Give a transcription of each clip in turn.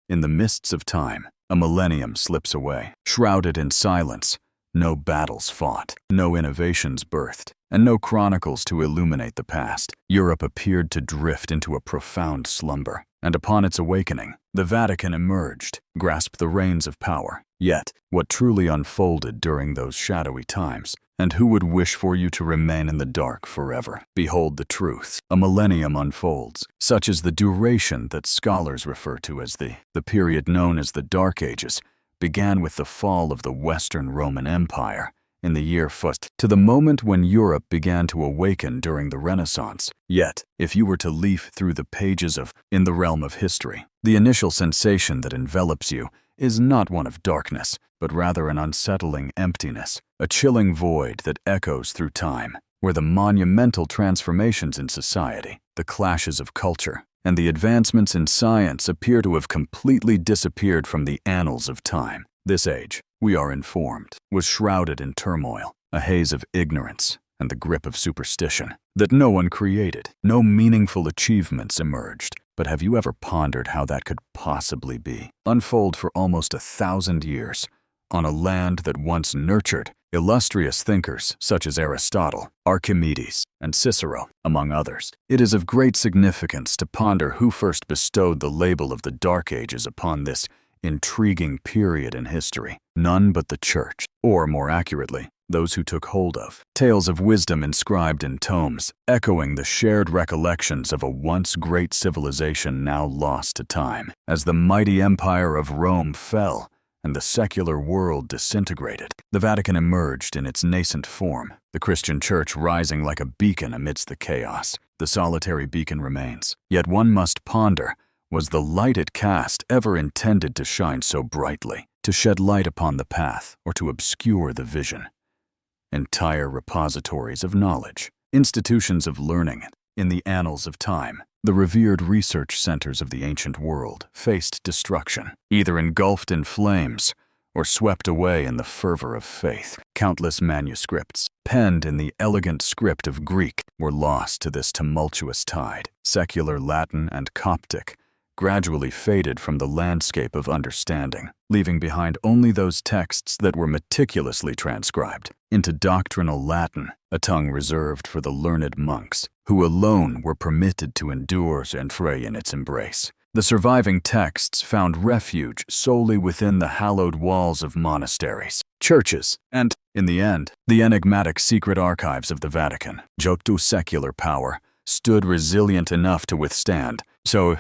In the mists of time, a millennium slips away, shrouded in silence. No battles fought, no innovations birthed, and no chronicles to illuminate the past. Europe appeared to drift into a profound slumber, and upon its awakening, the Vatican emerged, grasped the reins of power. Yet, what truly unfolded during those shadowy times? And who would wish for you to remain in the dark forever? Behold the truth. A millennium unfolds. Such is the duration that scholars refer to as the period known as the Dark Ages, began with the fall of the Western Roman Empire in the year Fust to the moment when Europe began to awaken during the Renaissance. Yet, if you were to leaf through the pages of In the Realm of History, the initial sensation that envelops you is not one of darkness, but rather an unsettling emptiness, a chilling void that echoes through time, where the monumental transformations in society, the clashes of culture, and the advancements in science appear to have completely disappeared from the annals of time. This age, we are informed, was shrouded in turmoil, a haze of ignorance, and the grip of superstition that no one created. No meaningful achievements emerged. But have you ever pondered how that could possibly be? Unfold for almost 1,000 years, on a land that once nurtured illustrious thinkers such as Aristotle, Archimedes, and Cicero, among others. It is of great significance to ponder who first bestowed the label of the Dark Ages upon this intriguing period in history. None but the Church, or more accurately, those who took hold of. Tales of wisdom inscribed in tomes, echoing the shared recollections of a once great civilization now lost to time. As the mighty empire of Rome fell and the secular world disintegrated, the Vatican emerged in its nascent form, the Christian Church rising like a beacon amidst the chaos. The solitary beacon remains. Yet one must ponder, was the light it cast ever intended to shine so brightly, to shed light upon the path, or to obscure the vision? Entire repositories of knowledge, institutions of learning in the annals of time, the revered research centers of the ancient world faced destruction, either engulfed in flames or swept away in the fervor of faith. Countless manuscripts, penned in the elegant script of Greek, were lost to this tumultuous tide. Secular Latin and Coptic gradually faded from the landscape of understanding, leaving behind only those texts that were meticulously transcribed into doctrinal Latin, a tongue reserved for the learned monks, who alone were permitted to endure and fray in its embrace. The surviving texts found refuge solely within the hallowed walls of monasteries, churches, and, in the end, the enigmatic secret archives of the Vatican. Jotu secular power stood resilient enough to withstand, so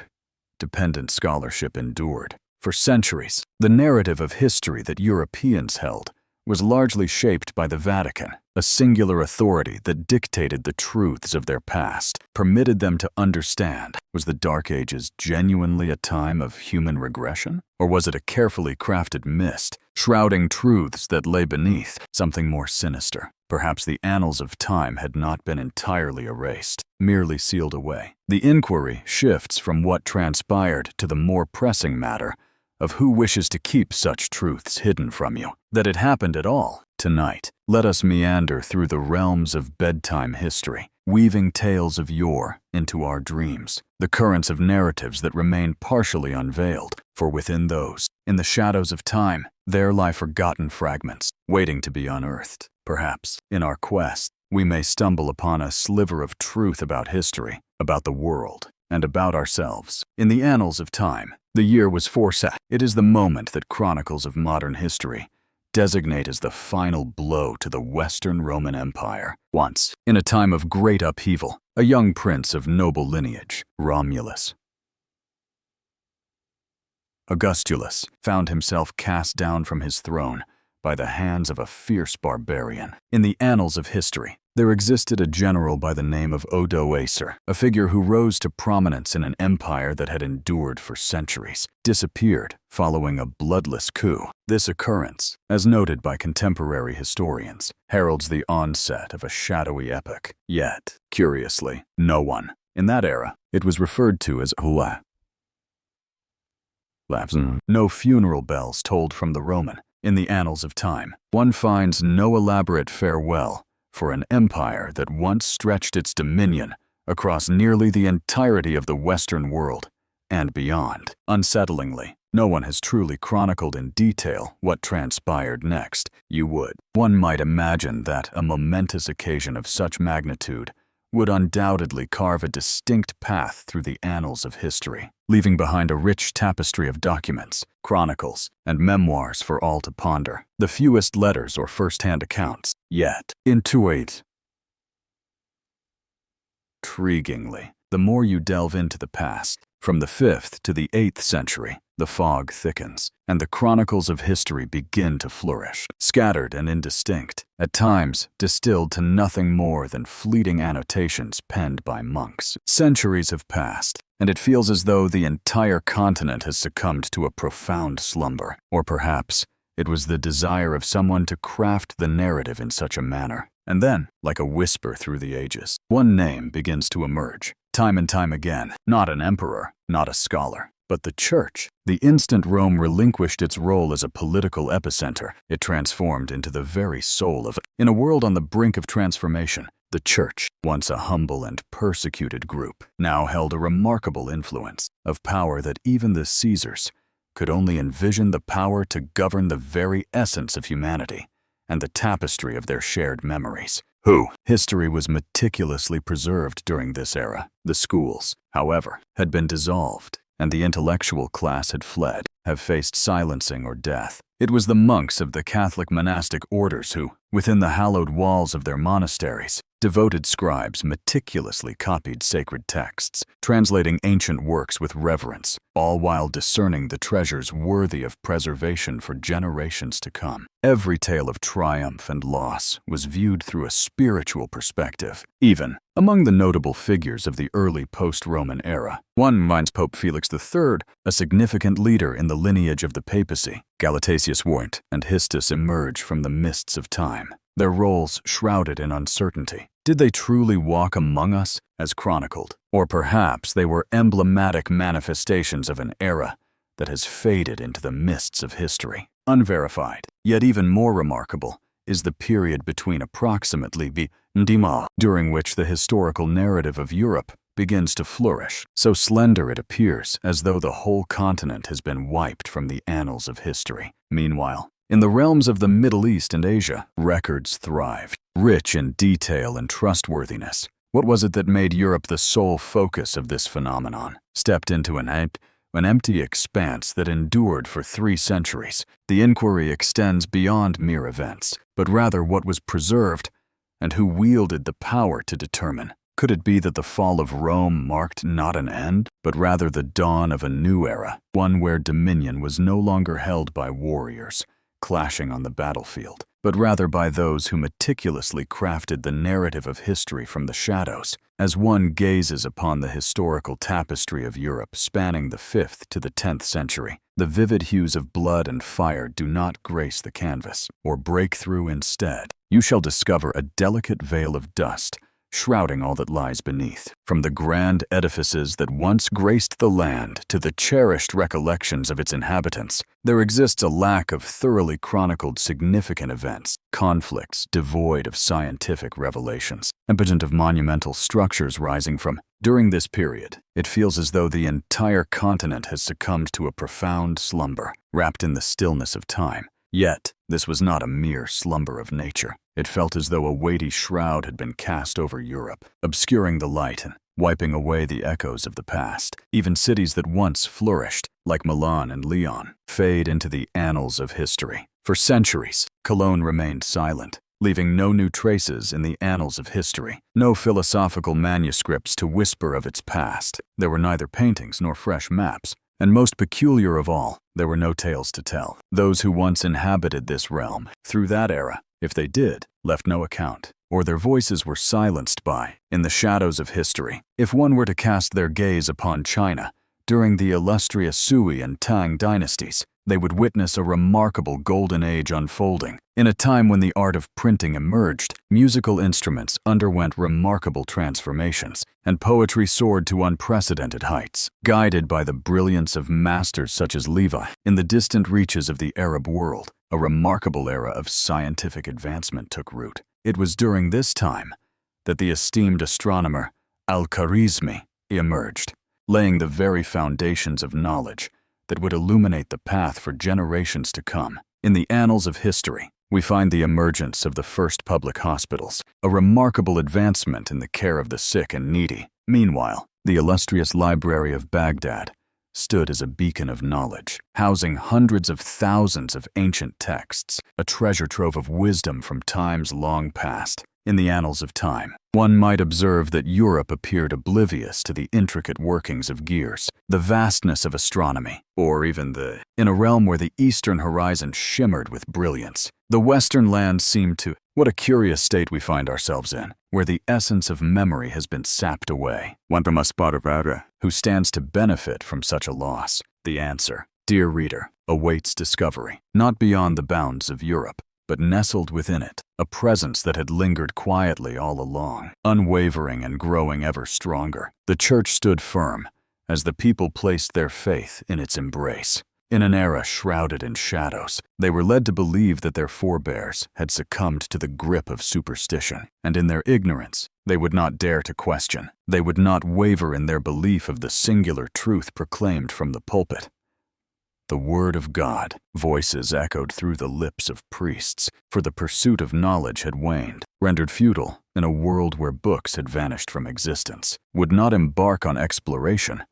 dependent scholarship endured. For centuries, the narrative of history that Europeans held was largely shaped by the Vatican, a singular authority that dictated the truths of their past, permitted them to understand. Was the Dark Ages genuinely a time of human regression? Or was it a carefully crafted mist, shrouding truths that lay beneath, something more sinister? Perhaps the annals of time had not been entirely erased, merely sealed away. The inquiry shifts from what transpired to the more pressing matter of who wishes to keep such truths hidden from you. That it happened at all. Tonight, let us meander through the realms of bedtime history, weaving tales of yore into our dreams, the currents of narratives that remain partially unveiled, for within those, in the shadows of time, there lie forgotten fragments, waiting to be unearthed. Perhaps, in our quest, we may stumble upon a sliver of truth about history, about the world, and about ourselves. In the annals of time, the year was 470. It is the moment that chronicles of modern history designate as the final blow to the Western Roman Empire. Once, in a time of great upheaval, a young prince of noble lineage, Romulus Augustulus, found himself cast down from his throne by the hands of a fierce barbarian. In the annals of history, there existed a general by the name of Odoacer, a figure who rose to prominence in an empire that had endured for centuries, disappeared following a bloodless coup. This occurrence, as noted by contemporary historians, heralds the onset of a shadowy epoch. Yet, curiously, no one, in that era, it was referred to as Hua. No funeral bells tolled from the Roman. In the annals of time, one finds no elaborate farewell for an empire that once stretched its dominion across nearly the entirety of the Western world and beyond. Unsettlingly, No one has truly chronicled in detail what transpired next. You would. One might imagine that a momentous occasion of such magnitude would undoubtedly carve a distinct path through the annals of history, leaving behind a rich tapestry of documents, chronicles, and memoirs for all to ponder, the fewest letters or first-hand accounts. Yet, intuitively, intriguingly, the more you delve into the past, from the 5th to the 8th century, the fog thickens, and the chronicles of history begin to flourish, scattered and indistinct, at times distilled to nothing more than fleeting annotations penned by monks. Centuries have passed, and it feels as though the entire continent has succumbed to a profound slumber. Or perhaps it was the desire of someone to craft the narrative in such a manner. And then, like a whisper through the ages, one name begins to emerge, time and time again. Not an emperor, not a scholar, but the Church. The instant Rome relinquished its role as a political epicenter, it transformed into the very soul of it. In a world on the brink of transformation, the Church, once a humble and persecuted group, now held a remarkable influence of power that even the Caesars could only envision, the power to govern the very essence of humanity and the tapestry of their shared memories. History was meticulously preserved during this era. The schools, however, had been dissolved, and the intellectual class had fled, have faced silencing or death. It was the monks of the Catholic monastic orders who, within the hallowed walls of their monasteries, devoted scribes meticulously copied sacred texts, translating ancient works with reverence, all while discerning the treasures worthy of preservation for generations to come. Every tale of triumph and loss was viewed through a spiritual perspective. Even among the notable figures of the early post-Roman era, one finds Pope Felix III, a significant leader in the lineage of the papacy. Galatacius Wort and Histus emerge from the mists of time, their roles shrouded in uncertainty. Did they truly walk among us as chronicled? Or perhaps they were emblematic manifestations of an era that has faded into the mists of history, unverified. Yet even more remarkable is the period between approximately Dima, during which the historical narrative of Europe begins to flourish. So slender it appears, as though the whole continent has been wiped from the annals of history. Meanwhile, in the realms of the Middle East and Asia, records thrived, rich in detail and trustworthiness. What was it that made Europe the sole focus of this phenomenon? Stepped into an empty expanse that endured for 3 centuries. The inquiry extends beyond mere events, but rather what was preserved and who wielded the power to determine. Could it be that the fall of Rome marked not an end, but rather the dawn of a new era, one where dominion was no longer held by warriors clashing on the battlefield, but rather by those who meticulously crafted the narrative of history from the shadows? As one gazes upon the historical tapestry of Europe spanning the 5th to the 10th century, the vivid hues of blood and fire do not grace the canvas or break through. Instead, you shall discover a delicate veil of dust shrouding all that lies beneath. From the grand edifices that once graced the land to the cherished recollections of its inhabitants, there exists a lack of thoroughly chronicled significant events, conflicts devoid of scientific revelations, impotent of monumental structures rising from. During this period, it feels as though the entire continent has succumbed to a profound slumber, wrapped in the stillness of time. Yet, this was not a mere slumber of nature. It felt as though a weighty shroud had been cast over Europe, obscuring the light and wiping away the echoes of the past. Even cities that once flourished, like Milan and Lyon, fade into the annals of history. For centuries, Cologne remained silent, leaving no new traces in the annals of history, no philosophical manuscripts to whisper of its past. There were neither paintings nor fresh maps. And most peculiar of all, there were no tales to tell. Those who once inhabited this realm, through that era, if they did, left no account, or their voices were silenced by, in the shadows of history. If one were to cast their gaze upon China, during the illustrious Sui and Tang dynasties, they would witness a remarkable golden age unfolding. In a time when the art of printing emerged, musical instruments underwent remarkable transformations, and poetry soared to unprecedented heights. Guided by the brilliance of masters such as Levi, in the distant reaches of the Arab world, a remarkable era of scientific advancement took root. It was during this time that the esteemed astronomer Al-Khwarizmi emerged, laying the very foundations of knowledge that would illuminate the path for generations to come. In the annals of history, we find the emergence of the first public hospitals, a remarkable advancement in the care of the sick and needy. Meanwhile, the illustrious Library of Baghdad stood as a beacon of knowledge, housing hundreds of thousands of ancient texts, a treasure trove of wisdom from times long past. In the annals of time, one might observe that Europe appeared oblivious to the intricate workings of gears, the vastness of astronomy, or even in a realm where the eastern horizon shimmered with brilliance, the western lands seemed to. What a curious state we find ourselves in, where the essence of memory has been sapped away. Who stands to benefit from such a loss? The answer, dear reader, awaits discovery, not beyond the bounds of Europe, but nestled within it, a presence that had lingered quietly all along, unwavering and growing ever stronger. The church stood firm as the people placed their faith in its embrace. In an era shrouded in shadows, they were led to believe that their forebears had succumbed to the grip of superstition, and in their ignorance, they would not dare to question. They would not waver in their belief of the singular truth proclaimed from the pulpit. The word of God, voices echoed through the lips of priests, for the pursuit of knowledge had waned, rendered futile in a world where books had vanished from existence, would not embark on exploration,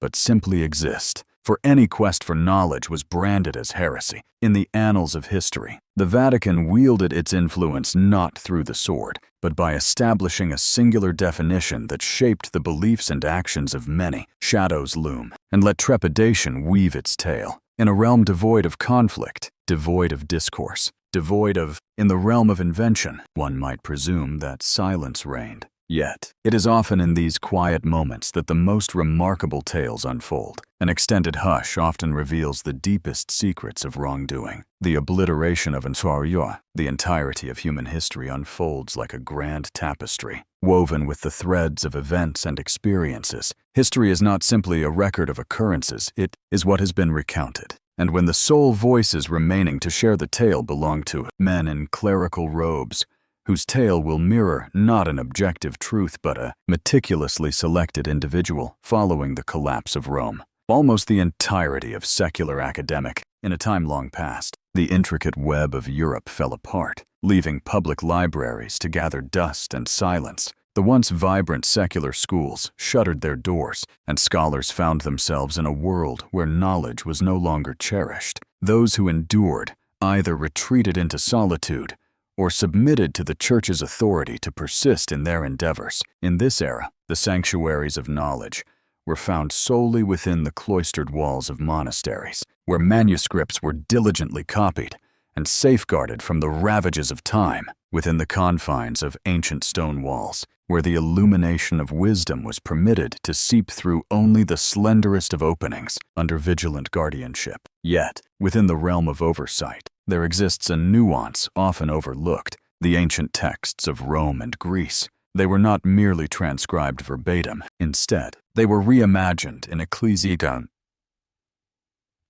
but simply exist. For any quest for knowledge was branded as heresy. In the annals of history, the Vatican wielded its influence not through the sword, but by establishing a singular definition that shaped the beliefs and actions of many. Shadows loom, and let trepidation weave its tale. In a realm devoid of conflict, devoid of discourse, in the realm of invention, one might presume that silence reigned. Yet, it is often in these quiet moments that the most remarkable tales unfold. An extended hush often reveals the deepest secrets of wrongdoing. The obliteration of the entirety of human history unfolds like a grand tapestry, woven with the threads of events and experiences. History is not simply a record of occurrences, it is what has been recounted. And when the sole voices remaining to share the tale belong to men in clerical robes, whose tale will mirror not an objective truth but a meticulously selected individual following the collapse of Rome. Almost the entirety of secular academic, in a time long past, the intricate web of Europe fell apart, leaving public libraries to gather dust and silence. The once vibrant secular schools shuttered their doors, and scholars found themselves in a world where knowledge was no longer cherished. Those who endured either retreated into solitude or submitted to the Church's authority to persist in their endeavors. In this era, the sanctuaries of knowledge were found solely within the cloistered walls of monasteries, where manuscripts were diligently copied and safeguarded from the ravages of time, within the confines of ancient stone walls, where the illumination of wisdom was permitted to seep through only the slenderest of openings under vigilant guardianship. Yet, within the realm of oversight, there exists a nuance often overlooked: the ancient texts of Rome and Greece. They were not merely transcribed verbatim. Instead, they were reimagined in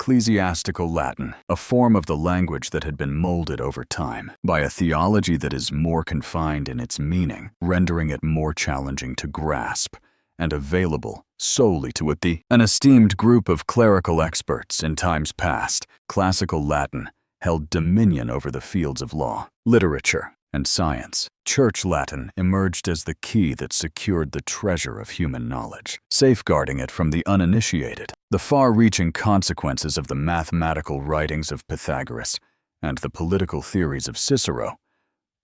ecclesiastical Latin, a form of the language that had been molded over time by a theology that is more confined in its meaning, rendering it more challenging to grasp and available solely to an esteemed group of clerical experts. In times past, classical Latin held dominion over the fields of law, literature, and science. Church Latin emerged as the key that secured the treasure of human knowledge, safeguarding it from the uninitiated. The far-reaching consequences of the mathematical writings of Pythagoras and the political theories of Cicero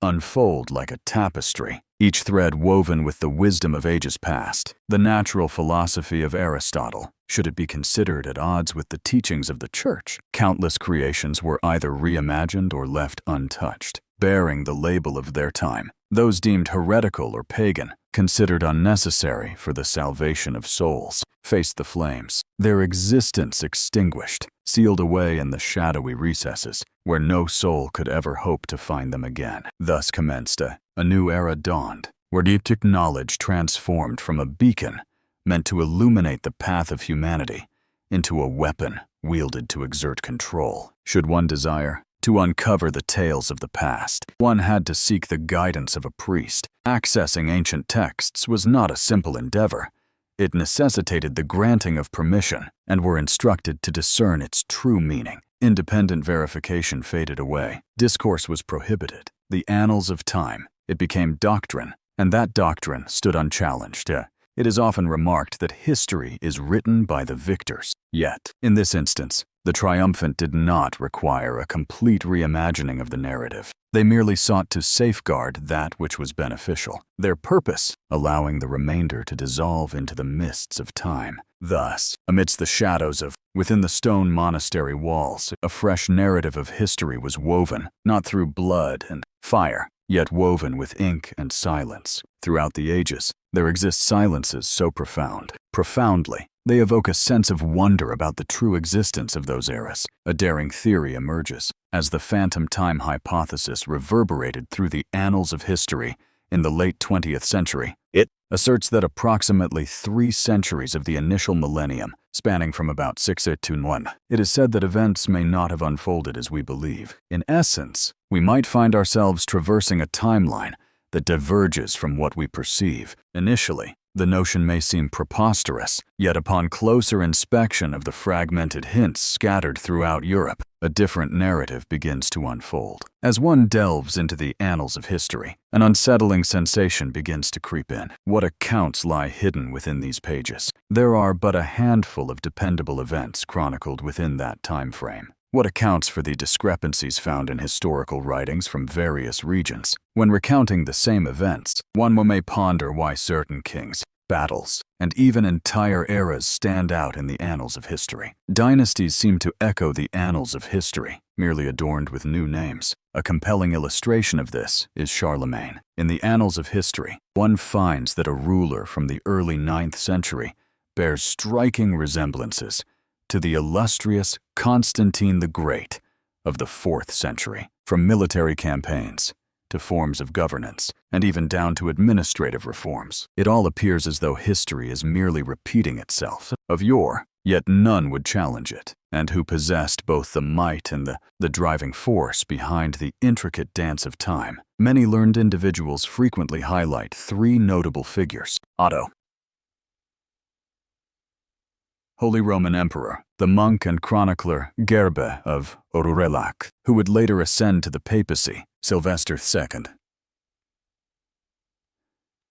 unfold like a tapestry, each thread woven with the wisdom of ages past. The natural philosophy of Aristotle, should it be considered at odds with the teachings of the Church, countless creations were either reimagined or left untouched, bearing the label of their time. Those deemed heretical or pagan, considered unnecessary for the salvation of souls, faced the flames, their existence extinguished, sealed away in the shadowy recesses, where no soul could ever hope to find them again. Thus commenced a new era dawned, where deep knowledge transformed from a beacon meant to illuminate the path of humanity into a weapon wielded to exert control. Should one desire to uncover the tales of the past, one had to seek the guidance of a priest. Accessing ancient texts was not a simple endeavor. It necessitated the granting of permission and were instructed to discern its true meaning. Independent verification faded away. Discourse was prohibited. The annals of time. It became doctrine, and that doctrine stood unchallenged. It is often remarked that history is written by the victors. Yet, in this instance, the triumphant did not require a complete reimagining of the narrative. They merely sought to safeguard that which was beneficial, their purpose allowing the remainder to dissolve into the mists of time. Thus, amidst the shadows of within the stone monastery walls, a fresh narrative of history was woven, not through blood and fire, yet woven with ink and silence. Throughout the ages, there exist silences so profoundly, they evoke a sense of wonder about the true existence of those eras. A daring theory emerges as the phantom time hypothesis reverberated through the annals of history in the late 20th century. It asserts that approximately 3 centuries of the initial millennium, spanning from about 681, it is said that events may not have unfolded as we believe. In essence, we might find ourselves traversing a timeline that diverges from what we perceive. Initially, the notion may seem preposterous, yet upon closer inspection of the fragmented hints scattered throughout Europe, a different narrative begins to unfold. As one delves into the annals of history, an unsettling sensation begins to creep in. What accounts lie hidden within these pages? There are but a handful of dependable events chronicled within that time frame. What accounts for the discrepancies found in historical writings from various regions? When recounting the same events, one may ponder why certain kings, battles, and even entire eras stand out in the annals of history. Dynasties seem to echo the annals of history, merely adorned with new names. A compelling illustration of this is Charlemagne. In the annals of history, one finds that a ruler from the early 9th century bears striking resemblances to the illustrious Constantine the Great of the 4th century. From military campaigns to forms of governance, and even down to administrative reforms, it all appears as though history is merely repeating itself of yore, yet none would challenge it, and who possessed both the might and the driving force behind the intricate dance of time. Many learned individuals frequently highlight 3 notable figures. Otto, Holy Roman Emperor, the monk and chronicler Gerbe of Aureliac, who would later ascend to the papacy, Sylvester II.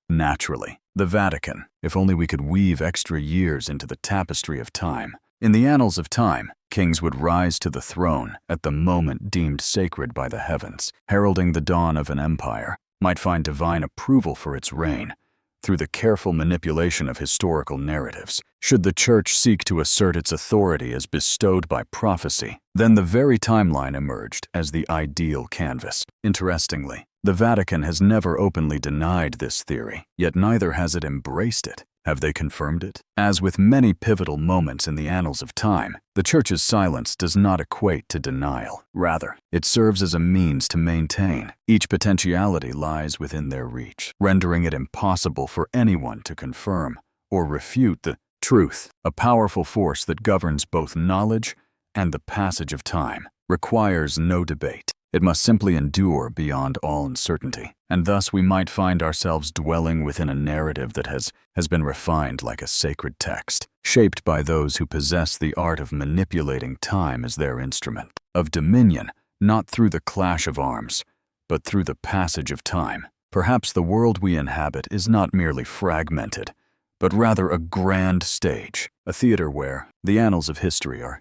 Naturally, the Vatican, if only we could weave extra years into the tapestry of time. In the annals of time, kings would rise to the throne at the moment deemed sacred by the heavens, heralding the dawn of an empire, might find divine approval for its reign through the careful manipulation of historical narratives. Should the Church seek to assert its authority as bestowed by prophecy, then the very timeline emerged as the ideal canvas. Interestingly, the Vatican has never openly denied this theory, yet neither has it embraced it. Have they confirmed it? As with many pivotal moments in the annals of time, the Church's silence does not equate to denial. Rather, it serves as a means to maintain. Each potentiality lies within their reach, rendering it impossible for anyone to confirm or refute the truth. A powerful force that governs both knowledge and the passage of time requires no debate. It must simply endure beyond all uncertainty, and thus we might find ourselves dwelling within a narrative that has been refined like a sacred text, shaped by those who possess the art of manipulating time as their instrument, of dominion, not through the clash of arms, but through the passage of time. Perhaps the world we inhabit is not merely fragmented, but rather a grand stage, a theater where the annals of history are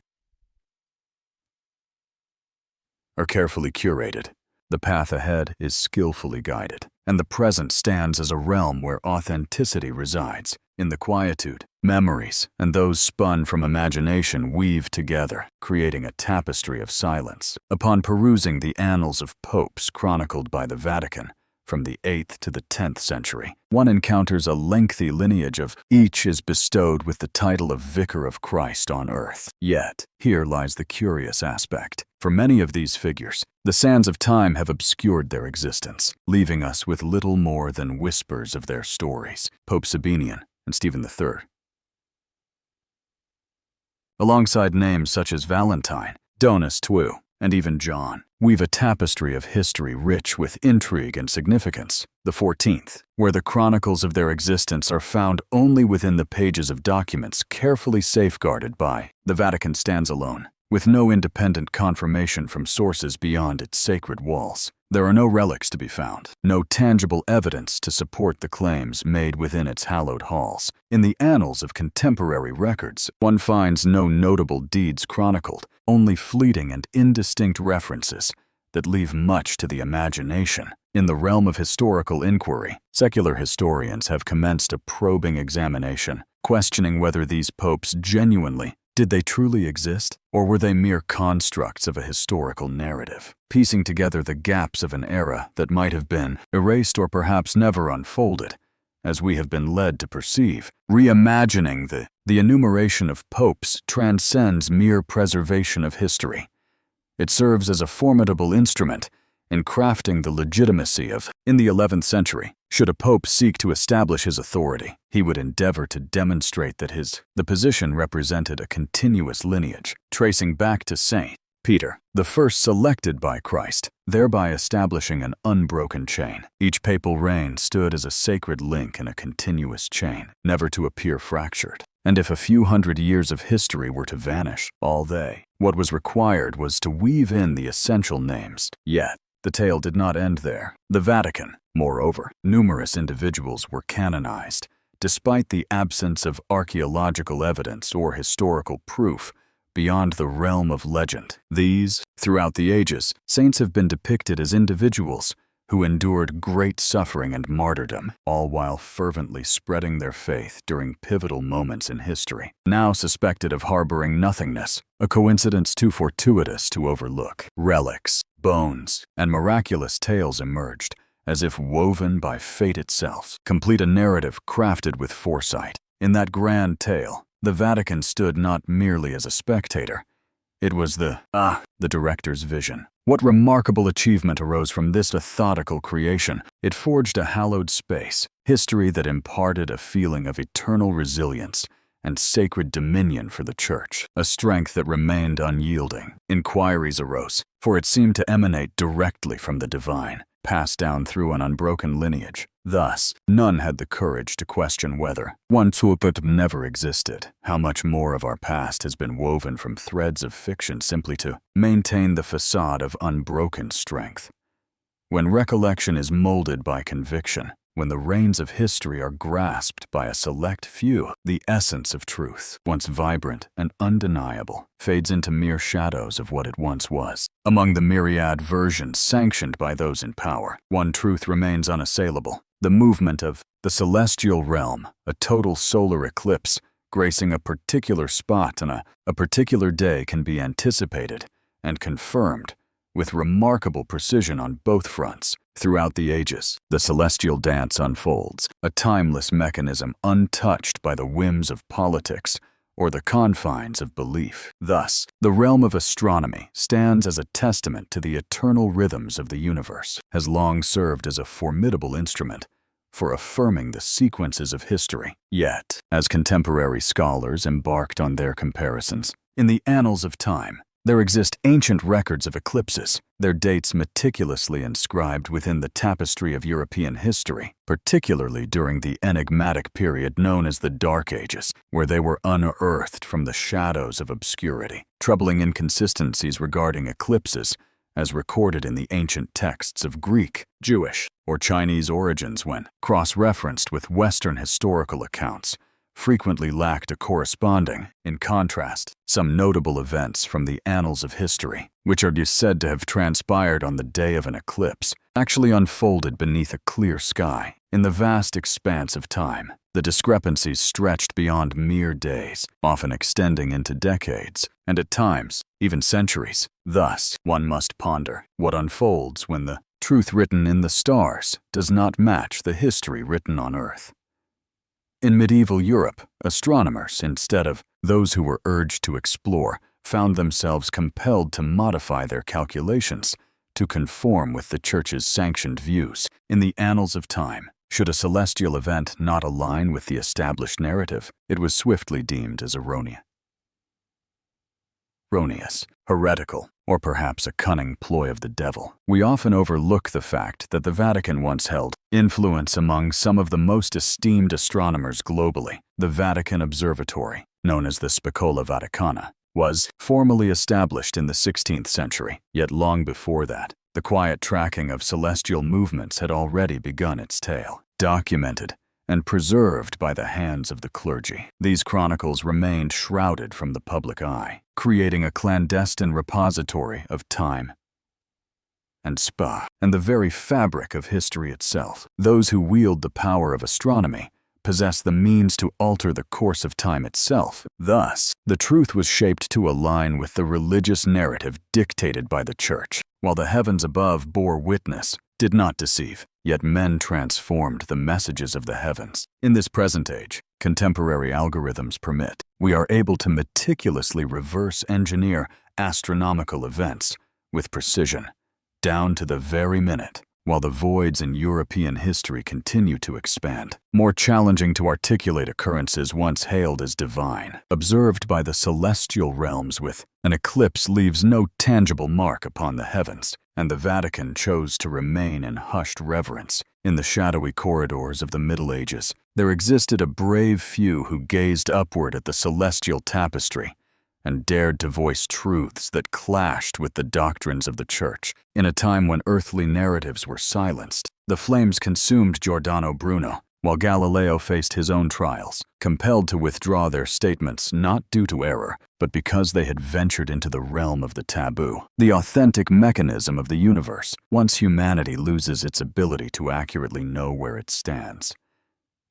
carefully curated. The path ahead is skillfully guided, and the present stands as a realm where authenticity resides. In the quietude, memories and those spun from imagination weave together, creating a tapestry of silence. Upon perusing the annals of popes chronicled by the Vatican, from the 8th to the 10th century, one encounters a lengthy lineage of each is bestowed with the title of Vicar of Christ on earth. Yet, here lies the curious aspect. For many of these figures, the sands of time have obscured their existence, leaving us with little more than whispers of their stories. Pope Sabinian and Stephen III. Alongside names such as Valentine, Donis Twu, and even John, weave a tapestry of history rich with intrigue and significance. The 14th, where the chronicles of their existence are found only within the pages of documents carefully safeguarded by the Vatican stands alone, with no independent confirmation from sources beyond its sacred walls. There are no relics to be found, no tangible evidence to support the claims made within its hallowed halls. In the annals of contemporary records, one finds no notable deeds chronicled, only fleeting and indistinct references that leave much to the imagination. In the realm of historical inquiry, secular historians have commenced a probing examination, questioning whether these popes genuinely did they truly exist, or were they mere constructs of a historical narrative, piecing together the gaps of an era that might have been erased or perhaps never unfolded, as we have been led to perceive? Reimagining the enumeration of popes transcends mere preservation of history. It serves as a formidable instrument in crafting the legitimacy of. In the 11th century, should a pope seek to establish his authority, he would endeavor to demonstrate that the position represented a continuous lineage, tracing back to Saint Peter, the first selected by Christ, thereby establishing an unbroken chain. Each papal reign stood as a sacred link in a continuous chain, never to appear fractured. And if a few hundred years of history were to vanish, what was required was to weave in the essential names. Yet, the tale did not end there. The Vatican, moreover, numerous individuals were canonized, despite the absence of archaeological evidence or historical proof beyond the realm of legend. These, throughout the ages, saints have been depicted as individuals who endured great suffering and martyrdom, all while fervently spreading their faith during pivotal moments in history. Now suspected of harboring nothingness, a coincidence too fortuitous to overlook, relics, bones, and miraculous tales emerged, as if woven by fate itself, complete a narrative crafted with foresight. In that grand tale, the Vatican stood not merely as a spectator. It was the director's vision. What remarkable achievement arose from this methodical creation? It forged a hallowed space, history that imparted a feeling of eternal resilience and sacred dominion for the Church, a strength that remained unyielding. Inquiries arose, for it seemed to emanate directly from the divine, passed down through an unbroken lineage. Thus, none had the courage to question whether one but never existed. How much more of our past has been woven from threads of fiction simply to maintain the facade of unbroken strength. When recollection is molded by conviction, when the reins of history are grasped by a select few, the essence of truth, once vibrant and undeniable, fades into mere shadows of what it once was. Among the myriad versions sanctioned by those in power, one truth remains unassailable: the movement of the celestial realm, a total solar eclipse gracing a particular spot on a particular day, can be anticipated and confirmed with remarkable precision on both fronts. Throughout the ages, the celestial dance unfolds, a timeless mechanism untouched by the whims of politics or the confines of belief. Thus, the realm of astronomy stands as a testament to the eternal rhythms of the universe, has long served as a formidable instrument for affirming the sequences of history. Yet, as contemporary scholars embarked on their comparisons, in the annals of time, there exist ancient records of eclipses, their dates meticulously inscribed within the tapestry of European history, particularly during the enigmatic period known as the Dark Ages, where they were unearthed from the shadows of obscurity. Troubling inconsistencies regarding eclipses, as recorded in the ancient texts of Greek, Jewish, or Chinese origins when cross-referenced with Western historical accounts, frequently lacked a corresponding. In contrast, some notable events from the annals of history, which are said to have transpired on the day of an eclipse, actually unfolded beneath a clear sky. In the vast expanse of time, the discrepancies stretched beyond mere days, often extending into decades, and at times, even centuries. Thus, one must ponder what unfolds when the truth written in the stars does not match the history written on Earth. In medieval Europe, astronomers, instead of those who were urged to explore, found themselves compelled to modify their calculations to conform with the Church's sanctioned views. In the annals of time, should a celestial event not align with the established narrative, it was swiftly deemed as erroneous, heretical, or perhaps a cunning ploy of the devil. We often overlook the fact that the Vatican once held influence among some of the most esteemed astronomers globally. The Vatican Observatory, known as the Spicola Vaticana, was formally established in the 16th century, yet long before that, the quiet tracking of celestial movements had already begun its tale, documented and preserved by the hands of the clergy. These chronicles remained shrouded from the public eye, creating a clandestine repository of time and the very fabric of history itself. Those who wield the power of astronomy possess the means to alter the course of time itself. Thus, the truth was shaped to align with the religious narrative dictated by the Church. While the heavens above bore witness, did not deceive, yet men transformed the messages of the heavens. In this present age, contemporary algorithms permit, we are able to meticulously reverse engineer astronomical events with precision, down to the very minute, while the voids in European history continue to expand. More challenging to articulate occurrences once hailed as divine, observed by the celestial realms with an eclipse leaves no tangible mark upon the heavens, and the Vatican chose to remain in hushed reverence. In the shadowy corridors of the Middle Ages, there existed a brave few who gazed upward at the celestial tapestry and dared to voice truths that clashed with the doctrines of the Church. In a time when earthly narratives were silenced, the flames consumed Giordano Bruno, while Galileo faced his own trials, compelled to withdraw their statements not due to error, but because they had ventured into the realm of the taboo, the authentic mechanism of the universe. Once humanity loses its ability to accurately know where it stands,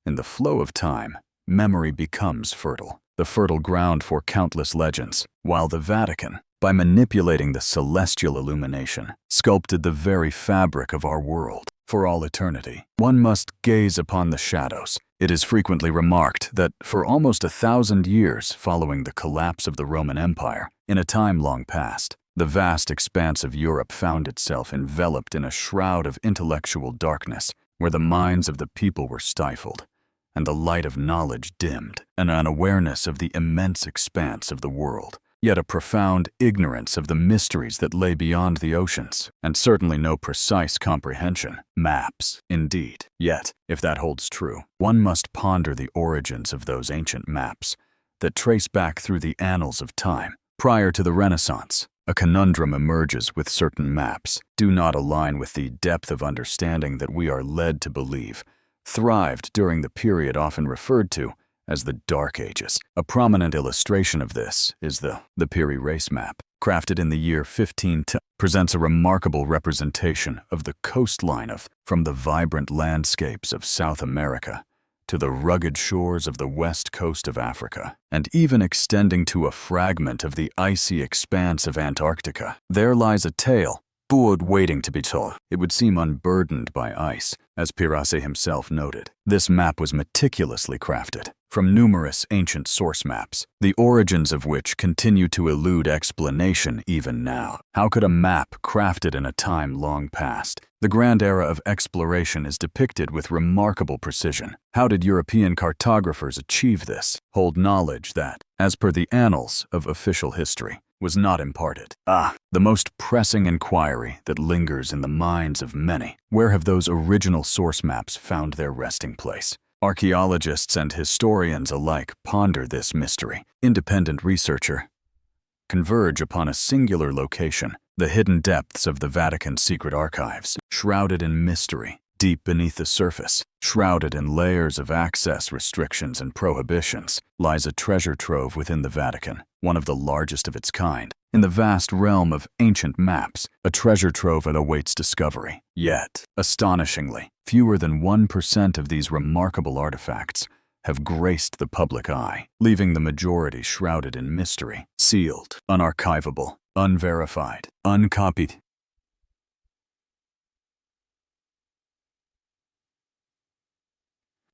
in the flow of time, memory becomes fertile, the fertile ground for countless legends, while the Vatican, by manipulating the celestial illumination, sculpted the very fabric of our world. For all eternity, one must gaze upon the shadows. It is frequently remarked that for almost 1,000 years following the collapse of the Roman Empire, in a time long past, the vast expanse of Europe found itself enveloped in a shroud of intellectual darkness, where the minds of the people were stifled, and the light of knowledge dimmed, an unawareness of the immense expanse of the world, yet a profound ignorance of the mysteries that lay beyond the oceans, and certainly no precise comprehension. Maps, indeed. Yet, if that holds true, one must ponder the origins of those ancient maps that trace back through the annals of time. Prior to the Renaissance, a conundrum emerges with certain maps do not align with the depth of understanding that we are led to believe thrived during the period often referred to as the Dark Ages. A prominent illustration of this is the Piri Reis map, crafted in the year 1510, presents a remarkable representation of the coastline from the vibrant landscapes of South America to the rugged shores of the west coast of Africa, and even extending to a fragment of the icy expanse of Antarctica. There lies a tale, waiting to be told. It would seem unburdened by ice, as Pirace himself noted. This map was meticulously crafted from numerous ancient source maps, the origins of which continue to elude explanation even now. How could a map crafted in a time long past? The grand era of exploration is depicted with remarkable precision. How did European cartographers achieve this? Hold knowledge that, as per the annals of official history, was not imparted. The most pressing inquiry that lingers in the minds of many. Where have those original source maps found their resting place? Archaeologists and historians alike ponder this mystery. Independent researcher converge upon a singular location, the hidden depths of the Vatican's secret archives, shrouded in mystery. Deep beneath the surface, shrouded in layers of access restrictions and prohibitions, lies a treasure trove within the Vatican, one of the largest of its kind. In the vast realm of ancient maps, a treasure trove awaits discovery. Yet, astonishingly, fewer than 1% of these remarkable artifacts have graced the public eye, leaving the majority shrouded in mystery, sealed, unarchivable, unverified, uncopied.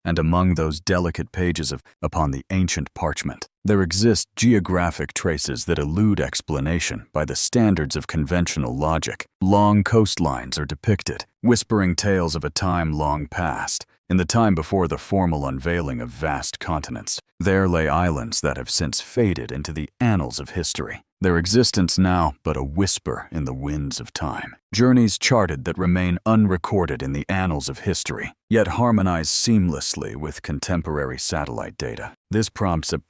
And among those delicate pages upon the ancient parchment, there exist geographic traces that elude explanation by the standards of conventional logic. Long coastlines are depicted, whispering tales of a time long past. In the time before the formal unveiling of vast continents, there lay islands that have since faded into the annals of history. their existence now but a whisper in the winds of time. Journeys charted that remain unrecorded in the annals of history, yet harmonize seamlessly with contemporary satellite data. This prompts a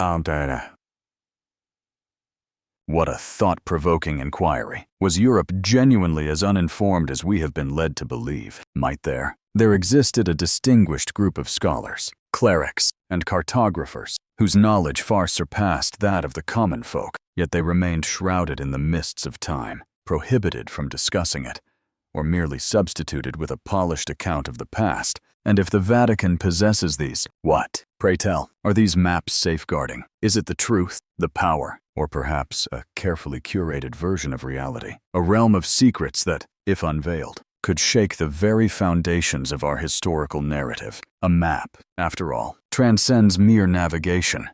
What a thought-provoking inquiry. Was Europe genuinely as uninformed as we have been led to believe? Might there existed a distinguished group of scholars, clerics, and cartographers, whose knowledge far surpassed that of the common folk, yet they remained shrouded in the mists of time, prohibited from discussing it, or merely substituted with a polished account of the past. And if the Vatican possesses these, what, pray tell, are these maps safeguarding? Is it the truth, the power, or perhaps a carefully curated version of reality? A realm of secrets that, if unveiled, could shake the very foundations of our historical narrative. A map, after all, transcends mere navigation.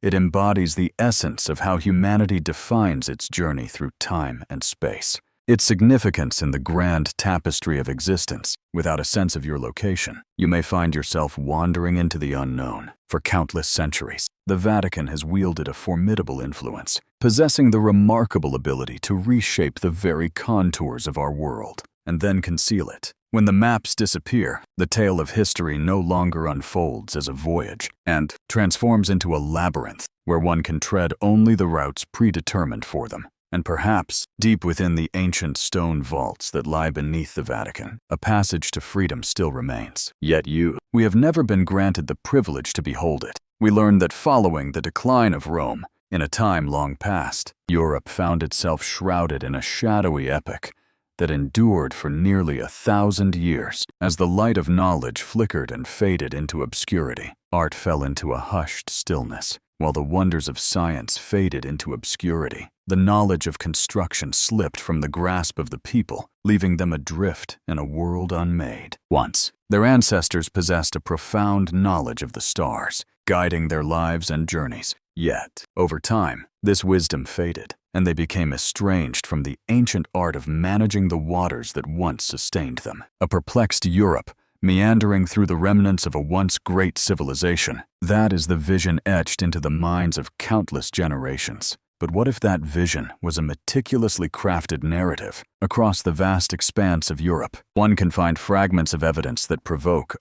It embodies the essence of how humanity defines its journey through time and space. Its significance in the grand tapestry of existence. Without a sense of your location, you may find yourself wandering into the unknown. For countless centuries, the Vatican has wielded a formidable influence, possessing the remarkable ability to reshape the very contours of our world, and then conceal it. When the maps disappear, the tale of history no longer unfolds as a voyage and transforms into a labyrinth where one can tread only the routes predetermined for them. And perhaps, deep within the ancient stone vaults that lie beneath the Vatican, a passage to freedom still remains. Yet we have never been granted the privilege to behold it. We learn that following the decline of Rome, in a time long past, Europe found itself shrouded in a shadowy epoch that endured for nearly 1,000 years. As the light of knowledge flickered and faded into obscurity, art fell into a hushed stillness. While the wonders of science faded into obscurity, the knowledge of construction slipped from the grasp of the people, leaving them adrift in a world unmade. Once, their ancestors possessed a profound knowledge of the stars, guiding their lives and journeys. Yet, over time, this wisdom faded, and they became estranged from the ancient art of managing the waters that once sustained them. A perplexed Europe, meandering through the remnants of a once great civilization. That is the vision etched into the minds of countless generations. But what if that vision was a meticulously crafted narrative? Across the vast expanse of Europe, one can find fragments of evidence that provoke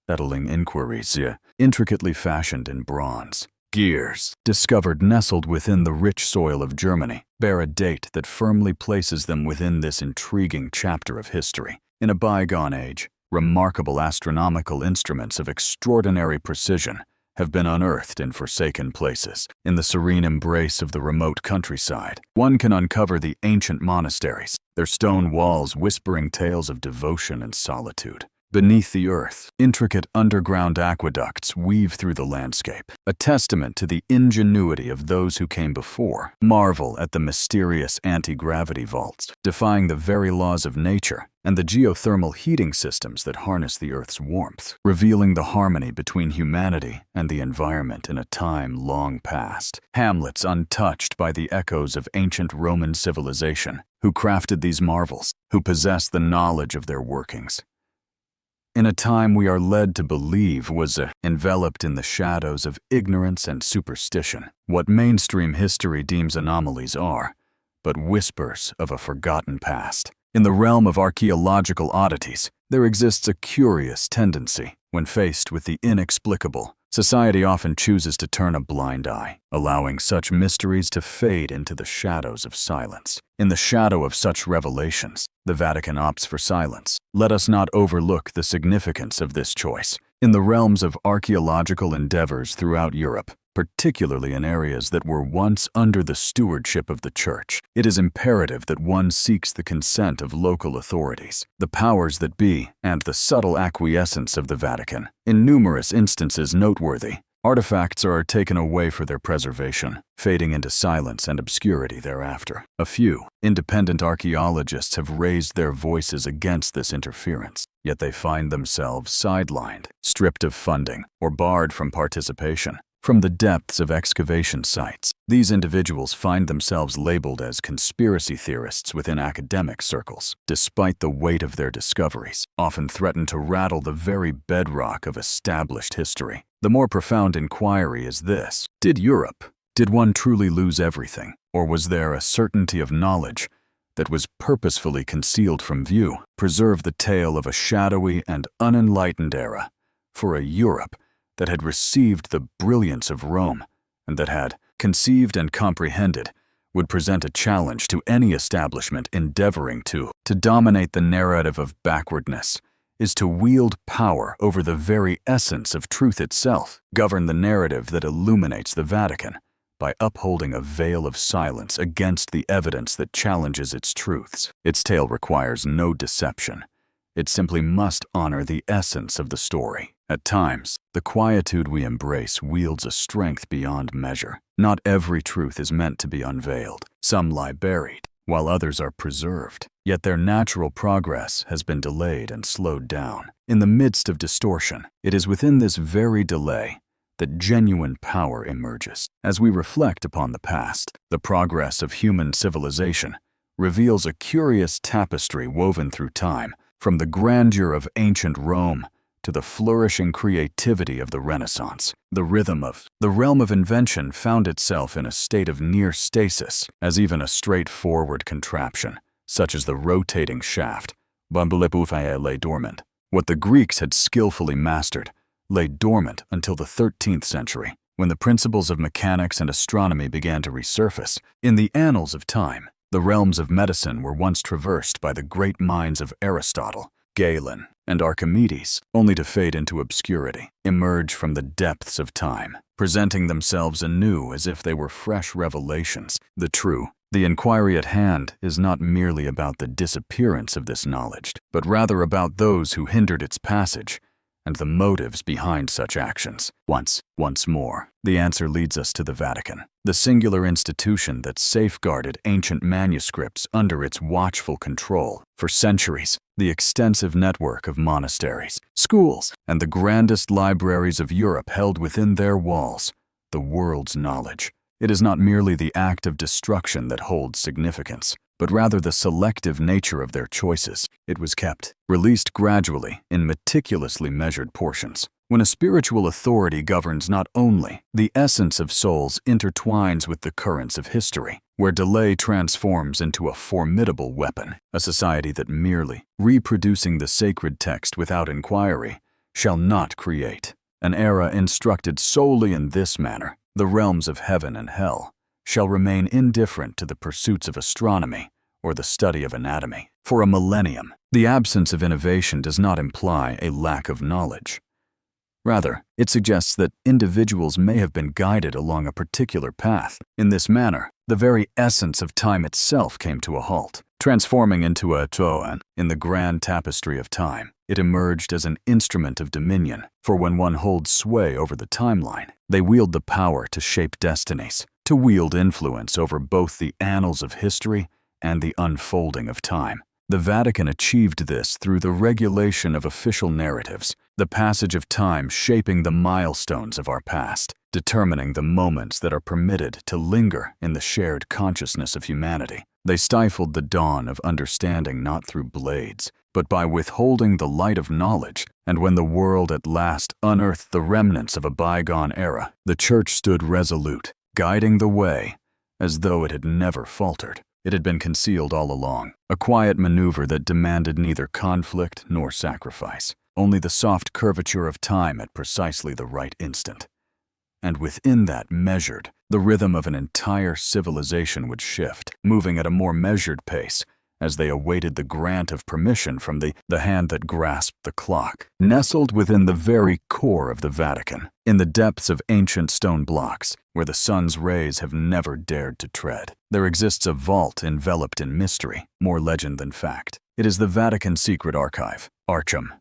unsettling inquiries, intricately fashioned in bronze. Gears, discovered nestled within the rich soil of Germany, bear a date that firmly places them within this intriguing chapter of history. In a bygone age, remarkable astronomical instruments of extraordinary precision have been unearthed in forsaken places. In the serene embrace of the remote countryside, one can uncover the ancient monasteries, their stone walls whispering tales of devotion and solitude. Beneath the earth, intricate underground aqueducts weave through the landscape, a testament to the ingenuity of those who came before. Marvel at the mysterious anti-gravity vaults, defying the very laws of nature, and the geothermal heating systems that harness the Earth's warmth, revealing the harmony between humanity and the environment in a time long past. Hamlets untouched by the echoes of ancient Roman civilization, who crafted these marvels, who possess the knowledge of their workings. In a time we are led to believe was enveloped in the shadows of ignorance and superstition, what mainstream history deems anomalies are, but whispers of a forgotten past. In the realm of archaeological oddities, there exists a curious tendency. When faced with the inexplicable, society often chooses to turn a blind eye, allowing such mysteries to fade into the shadows of silence. In the shadow of such revelations, the Vatican opts for silence. Let us not overlook the significance of this choice. In the realms of archaeological endeavors throughout Europe, particularly in areas that were once under the stewardship of the Church, it is imperative that one seeks the consent of local authorities, the powers that be, and the subtle acquiescence of the Vatican. In numerous instances noteworthy, artifacts are taken away for their preservation, fading into silence and obscurity thereafter. A few independent archaeologists have raised their voices against this interference, yet they find themselves sidelined, stripped of funding, or barred from participation. From the depths of excavation sites, these individuals find themselves labeled as conspiracy theorists within academic circles, despite the weight of their discoveries, often threaten to rattle the very bedrock of established history. The more profound inquiry is this: did Did one truly lose everything, or was there a certainty of knowledge that was purposefully concealed from view? Preserve the tale of a shadowy and unenlightened era for a Europe that had received the brilliance of Rome and that had conceived and comprehended would present a challenge to any establishment endeavoring to dominate. The narrative of backwardness is to wield power over the very essence of truth itself, govern the narrative that illuminates the Vatican by upholding a veil of silence against the evidence that challenges its truths. Its tale requires no deception. It simply must honor the essence of the story. At times, the quietude we embrace wields a strength beyond measure. Not every truth is meant to be unveiled. Some lie buried, while others are preserved. Yet their natural progress has been delayed and slowed down. In the midst of distortion, it is within this very delay that genuine power emerges. As we reflect upon the past, the progress of human civilization reveals a curious tapestry woven through time, from the grandeur of ancient Rome to the flourishing creativity of the Renaissance. The realm of invention found itself in a state of near stasis, as even a straightforward contraption, such as the rotating shaft, lay dormant. What the Greeks had skillfully mastered lay dormant until the 13th century, when the principles of mechanics and astronomy began to resurface. In the annals of time, the realms of medicine were once traversed by the great minds of Aristotle, Galen, and Archimedes, only to fade into obscurity, emerge from the depths of time, presenting themselves anew as if they were fresh revelations. The inquiry at hand is not merely about the disappearance of this knowledge, but rather about those who hindered its passage and the motives behind such actions. Once more, the answer leads us to the Vatican, the singular institution that safeguarded ancient manuscripts under its watchful control. For centuries, the extensive network of monasteries, schools, and the grandest libraries of Europe held within their walls the world's knowledge. It is not merely the act of destruction that holds significance, but rather the selective nature of their choices. It was kept, released gradually in meticulously measured portions. When a spiritual authority governs not only, the essence of souls intertwines with the currents of history, where delay transforms into a formidable weapon. A society that merely reproducing the sacred text without inquiry shall not create. An era instructed solely in this manner, the realms of heaven and hell, shall remain indifferent to the pursuits of astronomy or the study of anatomy. For a millennium, the absence of innovation does not imply a lack of knowledge. Rather, it suggests that individuals may have been guided along a particular path. In this manner, the very essence of time itself came to a halt, transforming into a toan in the grand tapestry of time. It emerged as an instrument of dominion, for when one holds sway over the timeline, they wield the power to shape destinies, to wield influence over both the annals of history and the unfolding of time. The Vatican achieved this through the regulation of official narratives, the passage of time shaping the milestones of our past, determining the moments that are permitted to linger in the shared consciousness of humanity. They stifled the dawn of understanding not through blades, but by withholding the light of knowledge. And when the world at last unearthed the remnants of a bygone era, the Church stood resolute, guiding the way as though it had never faltered. It had been concealed all along, a quiet maneuver that demanded neither conflict nor sacrifice, only the soft curvature of time at precisely the right instant. And within that measured, the rhythm of an entire civilization would shift, moving at a more measured pace as they awaited the grant of permission from the hand that grasped the clock. Nestled within the very core of the Vatican, in the depths of ancient stone blocks, where the sun's rays have never dared to tread, there exists a vault enveloped in mystery, more legend than fact. It is the Vatican Secret Archive, Archum.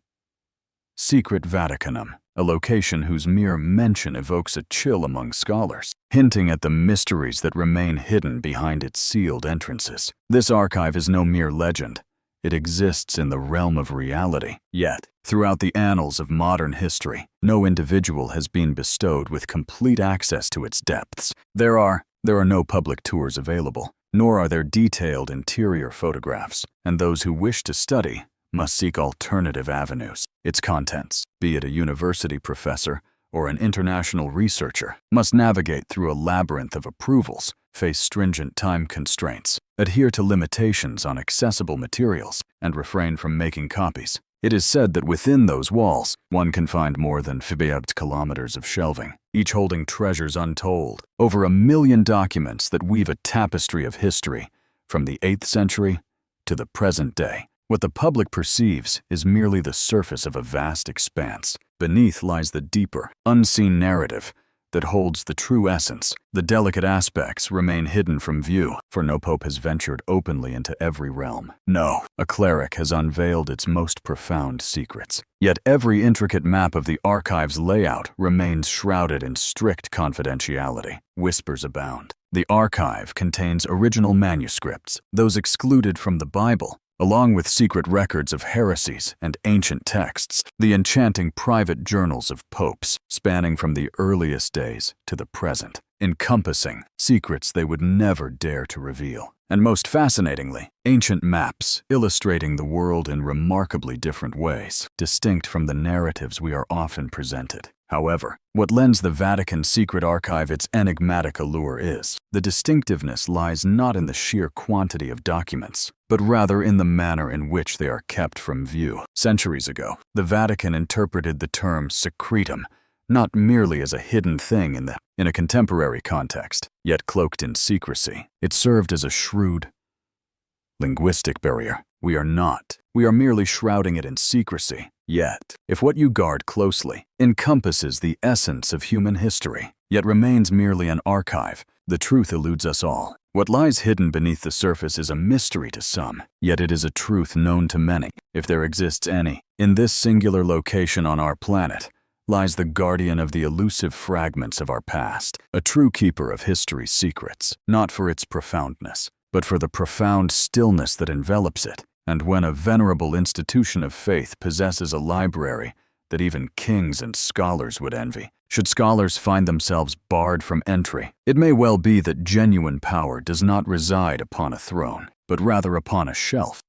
Secret Vaticanum, a location whose mere mention evokes a chill among scholars, hinting at the mysteries that remain hidden behind its sealed entrances. This archive is no mere legend. It exists in the realm of reality. Yet, throughout the annals of modern history, no individual has been bestowed with complete access to its depths. There are no public tours available, nor are there detailed interior photographs, and those who wish to study must seek alternative avenues. Its contents, be it a university professor or an international researcher must navigate through a labyrinth of approvals, face stringent time constraints, adhere to limitations on accessible materials, and refrain from making copies. It is said that within those walls, one can find more than 58 kilometers of shelving, each holding treasures untold, over 1 million documents that weave a tapestry of history from the 8th century to the present day. What the public perceives is merely the surface of a vast expanse. Beneath lies the deeper, unseen narrative that holds the true essence. The delicate aspects remain hidden from view, for no pope has ventured openly into every realm. No, a cleric has unveiled its most profound secrets. Yet every intricate map of the archive's layout remains shrouded in strict confidentiality. Whispers abound. The archive contains original manuscripts, those excluded from the Bible, along with secret records of heresies and ancient texts, the enchanting private journals of popes, spanning from the earliest days to the present, encompassing secrets they would never dare to reveal. And most fascinatingly, ancient maps illustrating the world in remarkably different ways, distinct from the narratives we are often presented. However, what lends the Vatican Secret Archive its enigmatic allure is, the distinctiveness lies not in the sheer quantity of documents, but rather in the manner in which they are kept from view. Centuries ago, the Vatican interpreted the term secretum not merely as a hidden thing in a contemporary context, yet cloaked in secrecy. It served as a shrewd linguistic barrier. We are merely shrouding it in secrecy. Yet, if what you guard closely encompasses the essence of human history, yet remains merely an archive, the truth eludes us all. What lies hidden beneath the surface is a mystery to some, yet it is a truth known to many, if there exists any. In this singular location on our planet lies the guardian of the elusive fragments of our past, a true keeper of history's secrets, not for its profoundness, but for the profound stillness that envelops it. And when a venerable institution of faith possesses a library that even kings and scholars would envy, should scholars find themselves barred from entry, it may well be that genuine power does not reside upon a throne, but rather upon a shelf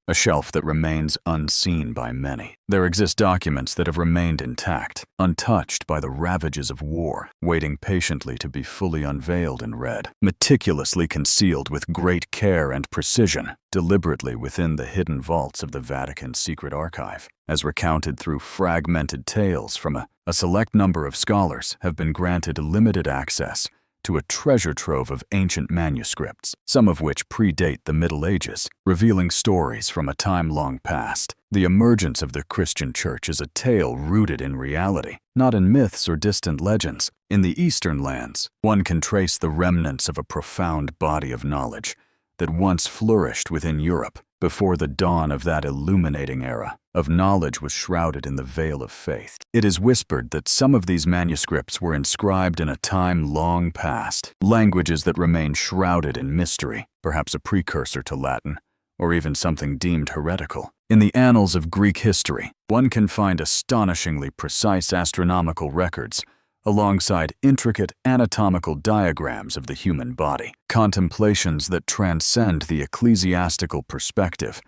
that remains unseen by many. There exist documents that have remained intact, untouched by the ravages of war, waiting patiently to be fully unveiled and read, meticulously concealed with great care and precision, deliberately within the hidden vaults of the Vatican Secret Archive. As recounted through fragmented tales from a select number of scholars have been granted limited access to a treasure trove of ancient manuscripts, some of which predate the Middle Ages, revealing stories from a time long past. The emergence of the Christian Church is a tale rooted in reality, not in myths or distant legends. In the Eastern lands, one can trace the remnants of a profound body of knowledge that once flourished within Europe. Before the dawn of that illuminating era of knowledge was shrouded in the veil of faith. It is whispered that some of these manuscripts were inscribed in a time long past, languages that remain shrouded in mystery, perhaps a precursor to Latin, or even something deemed heretical. In the annals of Greek history, one can find astonishingly precise astronomical records alongside intricate anatomical diagrams of the human body, contemplations that transcend the ecclesiastical perspective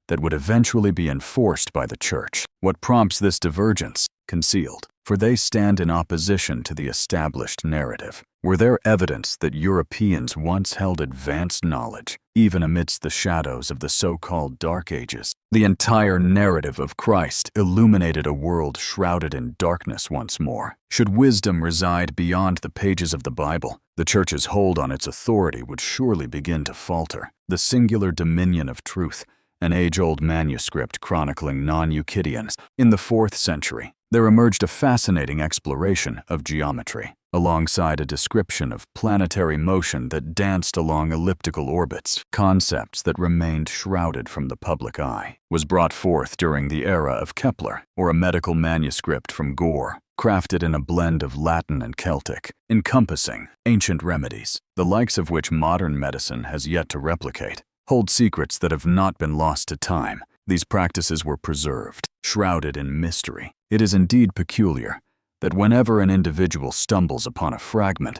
that would eventually be enforced by the Church. What prompts this divergence? Concealed, for they stand in opposition to the established narrative. Were there evidence that Europeans once held advanced knowledge, even amidst the shadows of the so-called Dark Ages? The entire narrative of Christ illuminated a world shrouded in darkness once more. Should wisdom reside beyond the pages of the Bible, the Church's hold on its authority would surely begin to falter. The singular dominion of truth, an age-old manuscript chronicling non-Euclideans. In the 4th century, there emerged a fascinating exploration of geometry, alongside a description of planetary motion that danced along elliptical orbits. Concepts that remained shrouded from the public eye was brought forth during the era of Kepler, or a medical manuscript from Gore, crafted in a blend of Latin and Celtic, encompassing ancient remedies, the likes of which modern medicine has yet to replicate, hold secrets that have not been lost to time. These practices were preserved, shrouded in mystery. It is indeed peculiar that whenever an individual stumbles upon a fragment,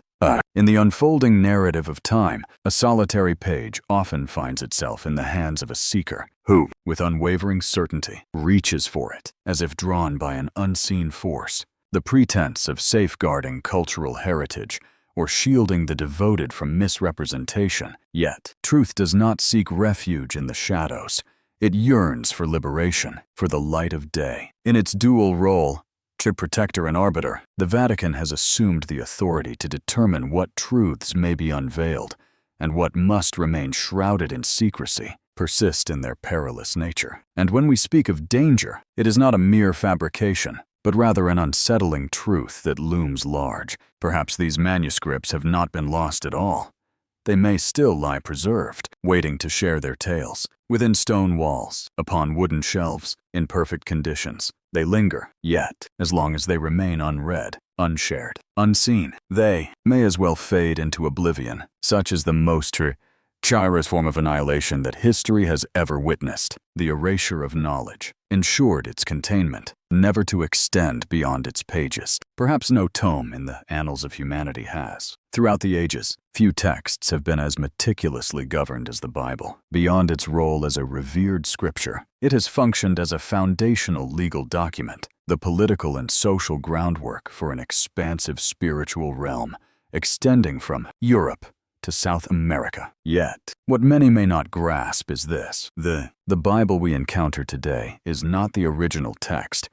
in the unfolding narrative of time, a solitary page often finds itself in the hands of a seeker who, with unwavering certainty, reaches for it, as if drawn by an unseen force. the pretense of safeguarding cultural heritage or shielding the devoted from misrepresentation. Yet, truth does not seek refuge in the shadows. It yearns for liberation, for the light of day. In its dual role, protector and arbiter, the Vatican has assumed the authority to determine what truths may be unveiled and what must remain shrouded in secrecy, persist in their perilous nature. And when we speak of danger, it is not a mere fabrication, but rather an unsettling truth that looms large. Perhaps these manuscripts have not been lost at all. They may still lie preserved, waiting to share their tales. Within stone walls, upon wooden shelves, in perfect conditions, they linger, yet, as long as they remain unread, unshared, unseen, they may as well fade into oblivion. Such is the most chirous form of annihilation that history has ever witnessed. The erasure of knowledge ensured its containment, never to extend beyond its pages. Perhaps no tome in the annals of humanity has. Throughout the ages, few texts have been as meticulously governed as the Bible. Beyond its role as a revered scripture, it has functioned as a foundational legal document, the political and social groundwork for an expansive spiritual realm, extending from Europe to South America. Yet, what many may not grasp is this. The Bible we encounter today is not the original text,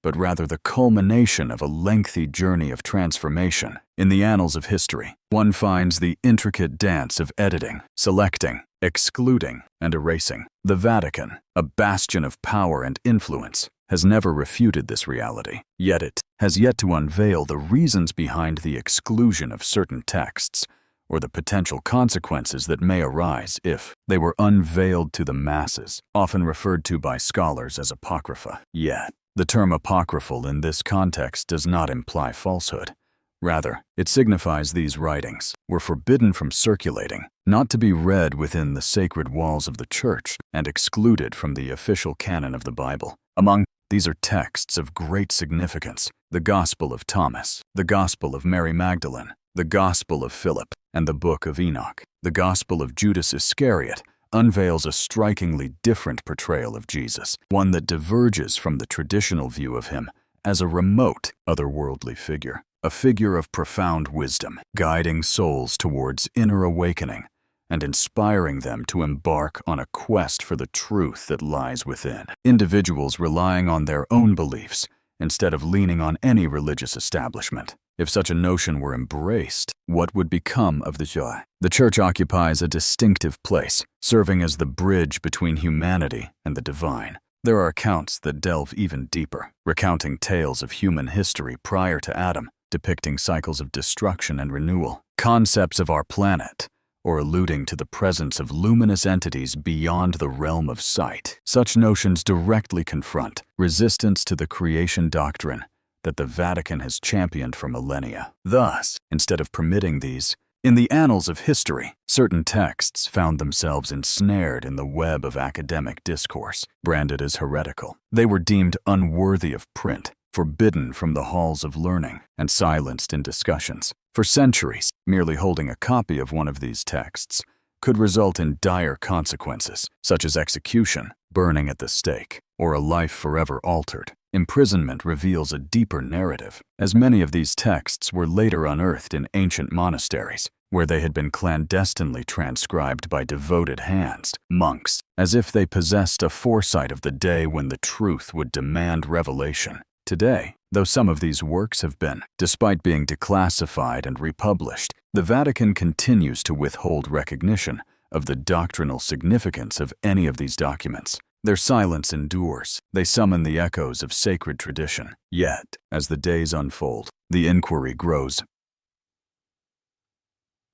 but rather the culmination of a lengthy journey of transformation. In the annals of history, one finds the intricate dance of editing, selecting, excluding, and erasing. The Vatican, a bastion of power and influence, has never refuted this reality. Yet it has yet to unveil the reasons behind the exclusion of certain texts, or the potential consequences that may arise if they were unveiled to the masses, often referred to by scholars as apocrypha. Yet, the term apocryphal in this context does not imply falsehood. Rather, it signifies these writings were forbidden from circulating, not to be read within the sacred walls of the Church, and excluded from the official canon of the Bible. Among these are texts of great significance: the Gospel of Thomas, the Gospel of Mary Magdalene, the Gospel of Philip, and the Book of Enoch. The Gospel of Judas Iscariot unveils a strikingly different portrayal of Jesus, one that diverges from the traditional view of him as a remote, otherworldly figure, a figure of profound wisdom, guiding souls towards inner awakening and inspiring them to embark on a quest for the truth that lies within. Individuals relying on their own beliefs instead of leaning on any religious establishment. If such a notion were embraced, what would become of the joy? The Church occupies a distinctive place, serving as the bridge between humanity and the divine. There are accounts that delve even deeper, recounting tales of human history prior to Adam, depicting cycles of destruction and renewal, concepts of our planet, or alluding to the presence of luminous entities beyond the realm of sight. Such notions directly confront resistance to the creation doctrine that the Vatican has championed for millennia. Thus, instead of permitting these, in the annals of history, certain texts found themselves ensnared in the web of academic discourse, branded as heretical. They were deemed unworthy of print, forbidden from the halls of learning, and silenced in discussions. For centuries, merely holding a copy of one of these texts could result in dire consequences, such as execution, burning at the stake, or a life forever altered. Imprisonment reveals a deeper narrative, as many of these texts were later unearthed in ancient monasteries, where they had been clandestinely transcribed by devoted hands, monks, as if they possessed a foresight of the day when the truth would demand revelation. Today, though some of these works have been, despite being declassified and republished, the Vatican continues to withhold recognition of the doctrinal significance of any of these documents. Their silence endures. They summon the echoes of sacred tradition. Yet, as the days unfold, the inquiry grows.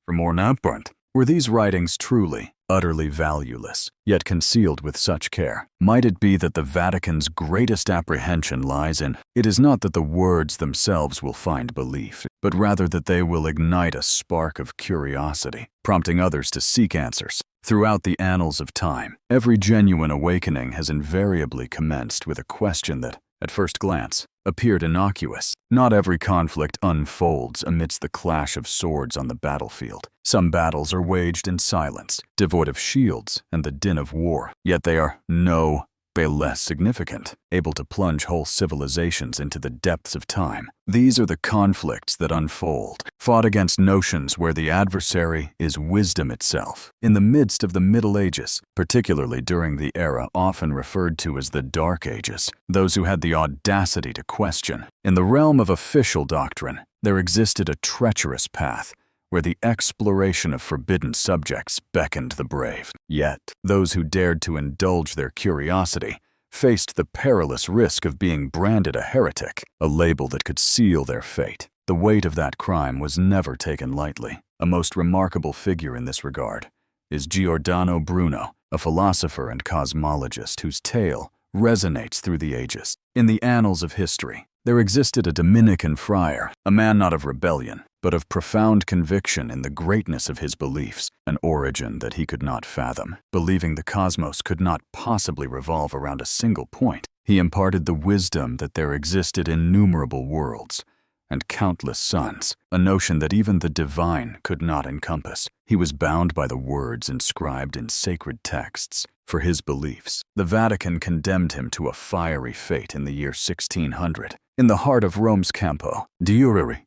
For more Naupont, were these writings truly, utterly valueless, yet concealed with such care? Might it be that the Vatican's greatest apprehension lies in, it is not that the words themselves will find belief, but rather that they will ignite a spark of curiosity, prompting others to seek answers. Throughout the annals of time, every genuine awakening has invariably commenced with a question that, at first glance, appeared innocuous. Not every conflict unfolds amidst the clash of swords on the battlefield. Some battles are waged in silence, devoid of shields and the din of war, yet they are no but less significant, able to plunge whole civilizations into the depths of time. These are the conflicts that unfold, fought against notions where the adversary is wisdom itself. In the midst of the Middle Ages, particularly during the era often referred to as the Dark Ages, those who had the audacity to question. In the realm of official doctrine, there existed a treacherous path where the exploration of forbidden subjects beckoned the brave. Yet, those who dared to indulge their curiosity faced the perilous risk of being branded a heretic, a label that could seal their fate. The weight of that crime was never taken lightly. A most remarkable figure in this regard is Giordano Bruno, a philosopher and cosmologist whose tale resonates through the ages. In the annals of history, there existed a Dominican friar, a man not of rebellion, but of profound conviction in the greatness of his beliefs, an origin that he could not fathom. Believing the cosmos could not possibly revolve around a single point, he imparted the wisdom that there existed innumerable worlds and countless suns, a notion that even the divine could not encompass. He was bound by the words inscribed in sacred texts. For his beliefs, the Vatican condemned him to a fiery fate in the year 1600. In the heart of Rome's Campo Diureri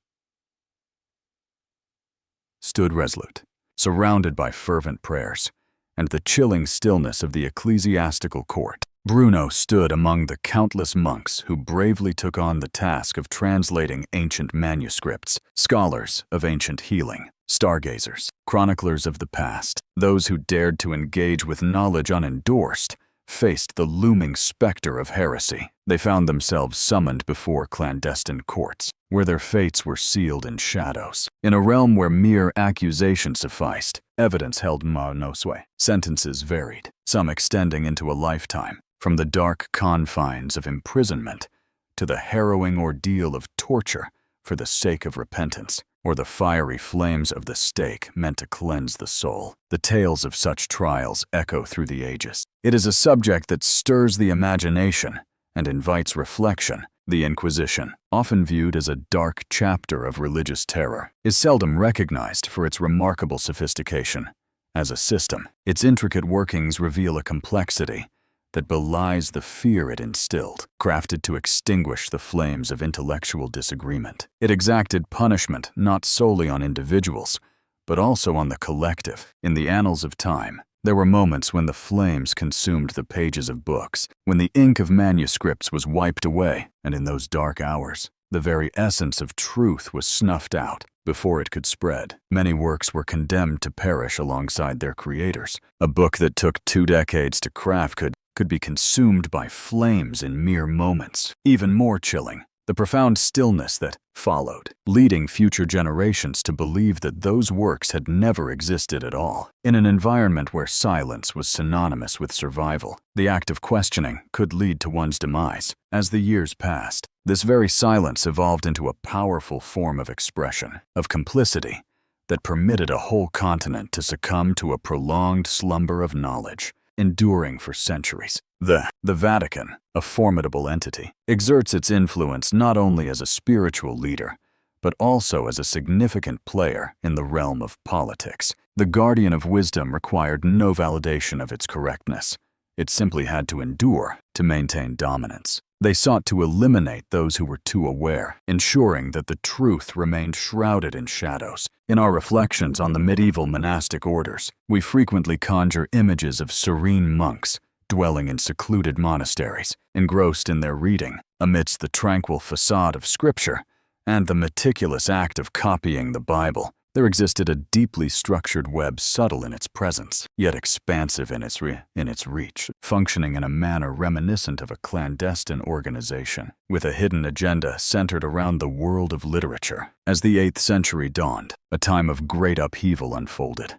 stood resolute, surrounded by fervent prayers and the chilling stillness of the ecclesiastical court. Bruno stood among the countless monks who bravely took on the task of translating ancient manuscripts, scholars of ancient healing, stargazers, chroniclers of the past. Those who dared to engage with knowledge unendorsed faced the looming specter of heresy. They found themselves summoned before clandestine courts, where their fates were sealed in shadows. In a realm where mere accusation sufficed, evidence held noswe. Sentences varied, some extending into a lifetime, from the dark confines of imprisonment to the harrowing ordeal of torture for the sake of repentance, or the fiery flames of the stake meant to cleanse the soul. The tales of such trials echo through the ages. It is a subject that stirs the imagination and invites reflection. The Inquisition, often viewed as a dark chapter of religious terror, is seldom recognized for its remarkable sophistication. As a system, its intricate workings reveal a complexity that belies the fear it instilled, crafted to extinguish the flames of intellectual disagreement. It exacted punishment not solely on individuals, but also on the collective. In the annals of time, there were moments when the flames consumed the pages of books, when the ink of manuscripts was wiped away, and in those dark hours, the very essence of truth was snuffed out before it could spread. Many works were condemned to perish alongside their creators. A book that took 2 decades to craft could be consumed by flames in mere moments. Even more chilling, the profound stillness that followed, leading future generations to believe that those works had never existed at all. In an environment where silence was synonymous with survival, the act of questioning could lead to one's demise. As the years passed, this very silence evolved into a powerful form of expression, of complicity, that permitted a whole continent to succumb to a prolonged slumber of knowledge, enduring for centuries. The Vatican, a formidable entity, exerts its influence not only as a spiritual leader, but also as a significant player in the realm of politics. The guardian of wisdom required no validation of its correctness. It simply had to endure to maintain dominance. They sought to eliminate those who were too aware, ensuring that the truth remained shrouded in shadows. In our reflections on the medieval monastic orders, we frequently conjure images of serene monks dwelling in secluded monasteries, engrossed in their reading, amidst the tranquil facade of Scripture and the meticulous act of copying the Bible. There existed a deeply structured web subtle in its presence, yet expansive in its reach, functioning in a manner reminiscent of a clandestine organization, with a hidden agenda centered around the world of literature. As the 8th century dawned, a time of great upheaval unfolded.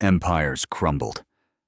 Empires crumbled,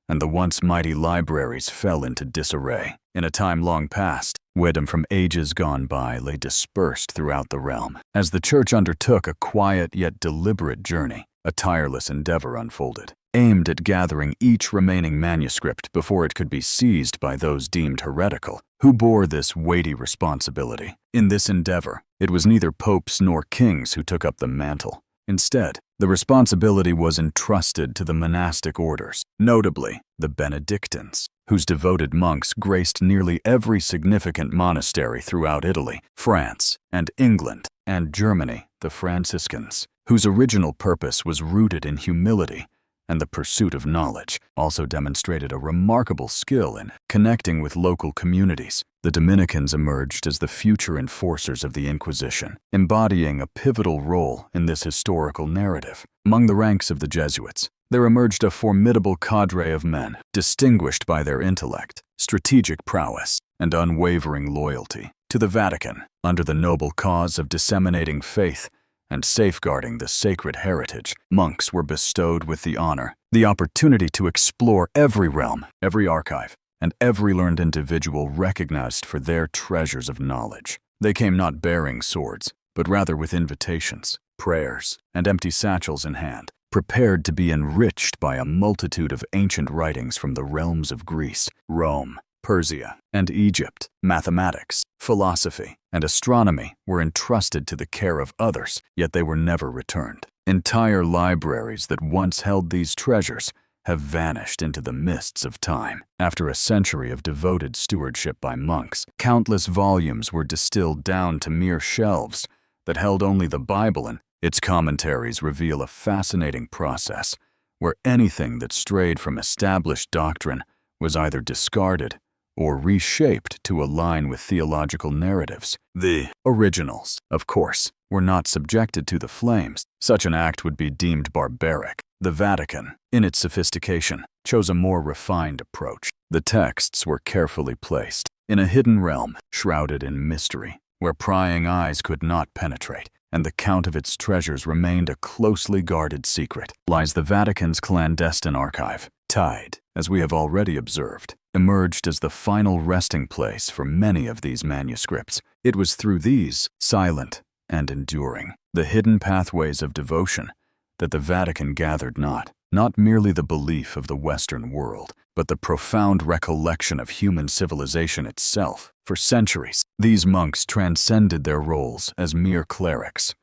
and the once mighty libraries fell into disarray. In a time long past, wisdom from ages gone by lay dispersed throughout the realm. As the Church undertook a quiet yet deliberate journey, a tireless endeavor unfolded, aimed at gathering each remaining manuscript before it could be seized by those deemed heretical. Who bore this weighty responsibility? In this endeavor, it was neither popes nor kings who took up the mantle. Instead, The responsibility was entrusted to the monastic orders, notably the Benedictines, whose devoted monks graced nearly every significant monastery throughout Italy, France, and England, and Germany, the Franciscans, whose original purpose was rooted in humility and the pursuit of knowledge, also demonstrated a remarkable skill in connecting with local communities. The Dominicans emerged as the future enforcers of the Inquisition, embodying a pivotal role in this historical narrative. Among the ranks of the Jesuits, there emerged a formidable cadre of men, distinguished by their intellect, strategic prowess, and unwavering loyalty to the Vatican, under the noble cause of disseminating faith and safeguarding the sacred heritage. Monks were bestowed with the honor, the opportunity to explore every realm, every archive, and every learned individual recognized for their treasures of knowledge. They came not bearing swords, but rather with invitations, prayers, and empty satchels in hand, prepared to be enriched by a multitude of ancient writings from the realms of Greece, Rome, Persia, and Egypt. Mathematics, philosophy, and astronomy were entrusted to the care of others, yet they were never returned. Entire libraries that once held these treasures have vanished into the mists of time. After a century of devoted stewardship by monks, countless volumes were distilled down to mere shelves that held only the Bible, and its commentaries reveal a fascinating process where anything that strayed from established doctrine was either discarded or reshaped to align with theological narratives. The originals, of course, were not subjected to the flames. Such an act would be deemed barbaric. The Vatican, in its sophistication, chose a more refined approach. The texts were carefully placed in a hidden realm, shrouded in mystery, where prying eyes could not penetrate, and the count of its treasures remained a closely guarded secret. Lies the Vatican's clandestine archive. Tide, as we have already observed, emerged as the final resting place for many of these manuscripts. It was through these, silent and enduring, the hidden pathways of devotion, that the Vatican gathered not merely the belief of the Western world, but the profound recollection of human civilization itself. For centuries, these monks transcended their roles as mere clerics.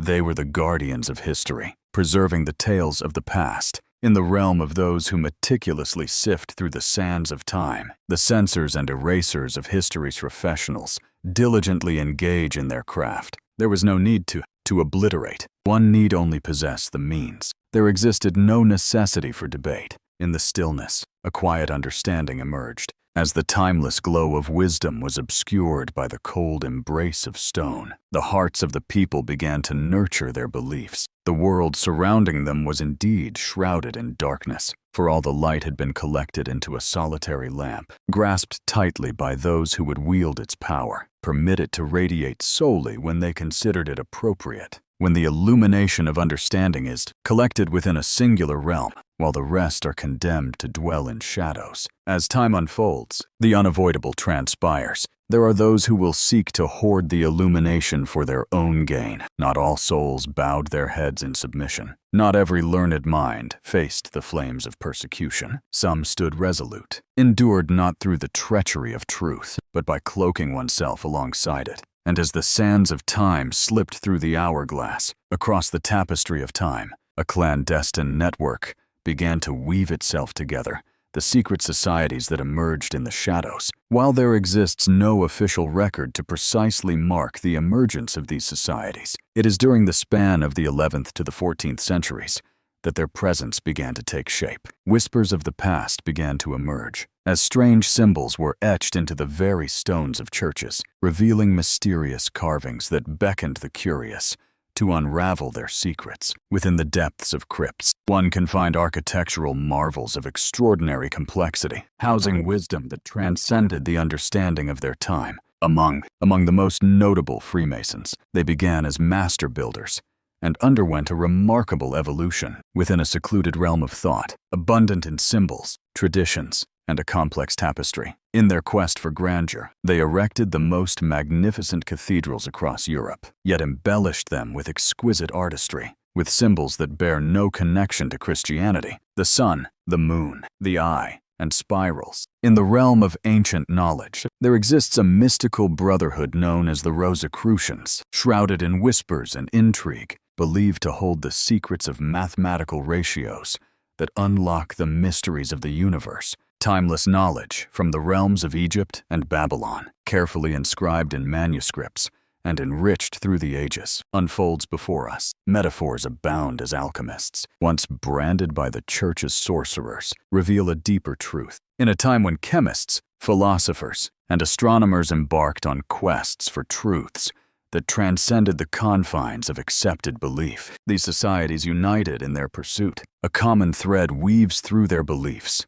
They were the guardians of history, preserving the tales of the past. In the realm of those who meticulously sift through the sands of time, the censors and erasers of history's professionals diligently engage in their craft. There was no need to obliterate. One need only possess the means. There existed no necessity for debate. In the stillness, a quiet understanding emerged, as the timeless glow of wisdom was obscured by the cold embrace of stone. The hearts of the people began to nurture their beliefs. The world surrounding them was indeed shrouded in darkness, for all the light had been collected into a solitary lamp, grasped tightly by those who would wield its power, permit it to radiate solely when they considered it appropriate. When the illumination of understanding is collected within a singular realm, while the rest are condemned to dwell in shadows. As time unfolds, the unavoidable transpires. There are those who will seek to hoard the illumination for their own gain. Not all souls bowed their heads in submission. Not every learned mind faced the flames of persecution. Some stood resolute, endured not through the treachery of truth, but by cloaking oneself alongside it. And as the sands of time slipped through the hourglass, across the tapestry of time, a clandestine network began to weave itself together, the secret societies that emerged in the shadows. While there exists no official record to precisely mark the emergence of these societies, it is during the span of the 11th to the 14th centuries that their presence began to take shape. Whispers of the past began to emerge, as strange symbols were etched into the very stones of churches, revealing mysterious carvings that beckoned the curious to unravel their secrets. Within the depths of crypts, one can find architectural marvels of extraordinary complexity, housing wisdom that transcended the understanding of their time. Among the most notable Freemasons, they began as master builders and underwent a remarkable evolution within a secluded realm of thought, abundant in symbols, traditions, and a complex tapestry. In their quest for grandeur, they erected the most magnificent cathedrals across Europe, yet embellished them with exquisite artistry, with symbols that bear no connection to Christianity: the sun, the moon, the eye, and spirals. In the realm of ancient knowledge, there exists a mystical brotherhood known as the Rosicrucians, shrouded in whispers and intrigue. believed to hold the secrets of mathematical ratios that unlock the mysteries of the universe. Timeless knowledge from the realms of Egypt and Babylon, carefully inscribed in manuscripts and enriched through the ages, unfolds before us. Metaphors abound as alchemists, once branded by the church's sorcerers, reveal a deeper truth. In a time when chemists, philosophers, and astronomers embarked on quests for truths that transcended the confines of accepted belief, these societies united in their pursuit. A common thread weaves through their beliefs.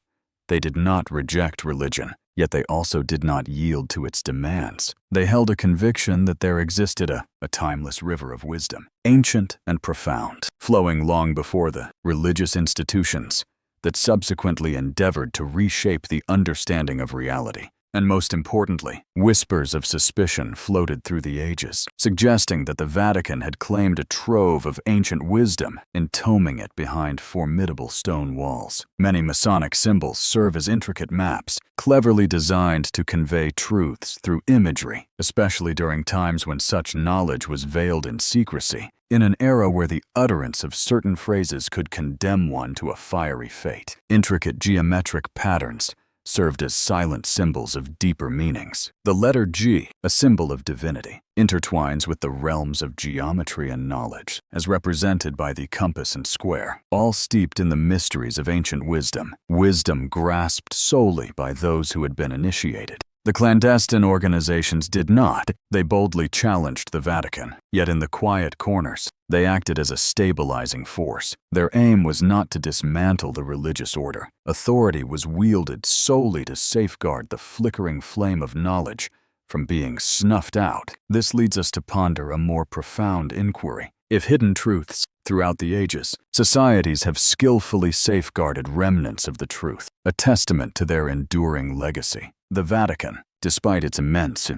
They did not reject religion, yet they also did not yield to its demands. They held a conviction that there existed a timeless river of wisdom, ancient and profound, flowing long before the religious institutions that subsequently endeavored to reshape the understanding of reality. And most importantly, whispers of suspicion floated through the ages, suggesting that the Vatican had claimed a trove of ancient wisdom, entombing it behind formidable stone walls. Many Masonic symbols serve as intricate maps, cleverly designed to convey truths through imagery, especially during times when such knowledge was veiled in secrecy, in an era where the utterance of certain phrases could condemn one to a fiery fate. Intricate geometric patterns served as silent symbols of deeper meanings. The letter G, a symbol of divinity, intertwines with the realms of geometry and knowledge, as represented by the compass and square, all steeped in the mysteries of ancient wisdom grasped solely by those who had been initiated. The clandestine organizations did not. They boldly challenged the Vatican, yet in the quiet corners, they acted as a stabilizing force. Their aim was not to dismantle the religious order. Authority was wielded solely to safeguard the flickering flame of knowledge from being snuffed out. This leads us to ponder a more profound inquiry. If hidden truths throughout the ages, societies have skillfully safeguarded remnants of the truth, a testament to their enduring legacy. The Vatican, despite its immense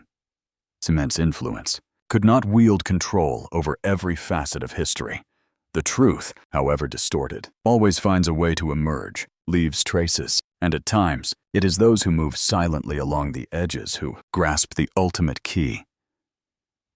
influence, could not wield control over every facet of history. The truth, however distorted, always finds a way to emerge, leaves traces, and at times, it is those who move silently along the edges who grasp the ultimate key,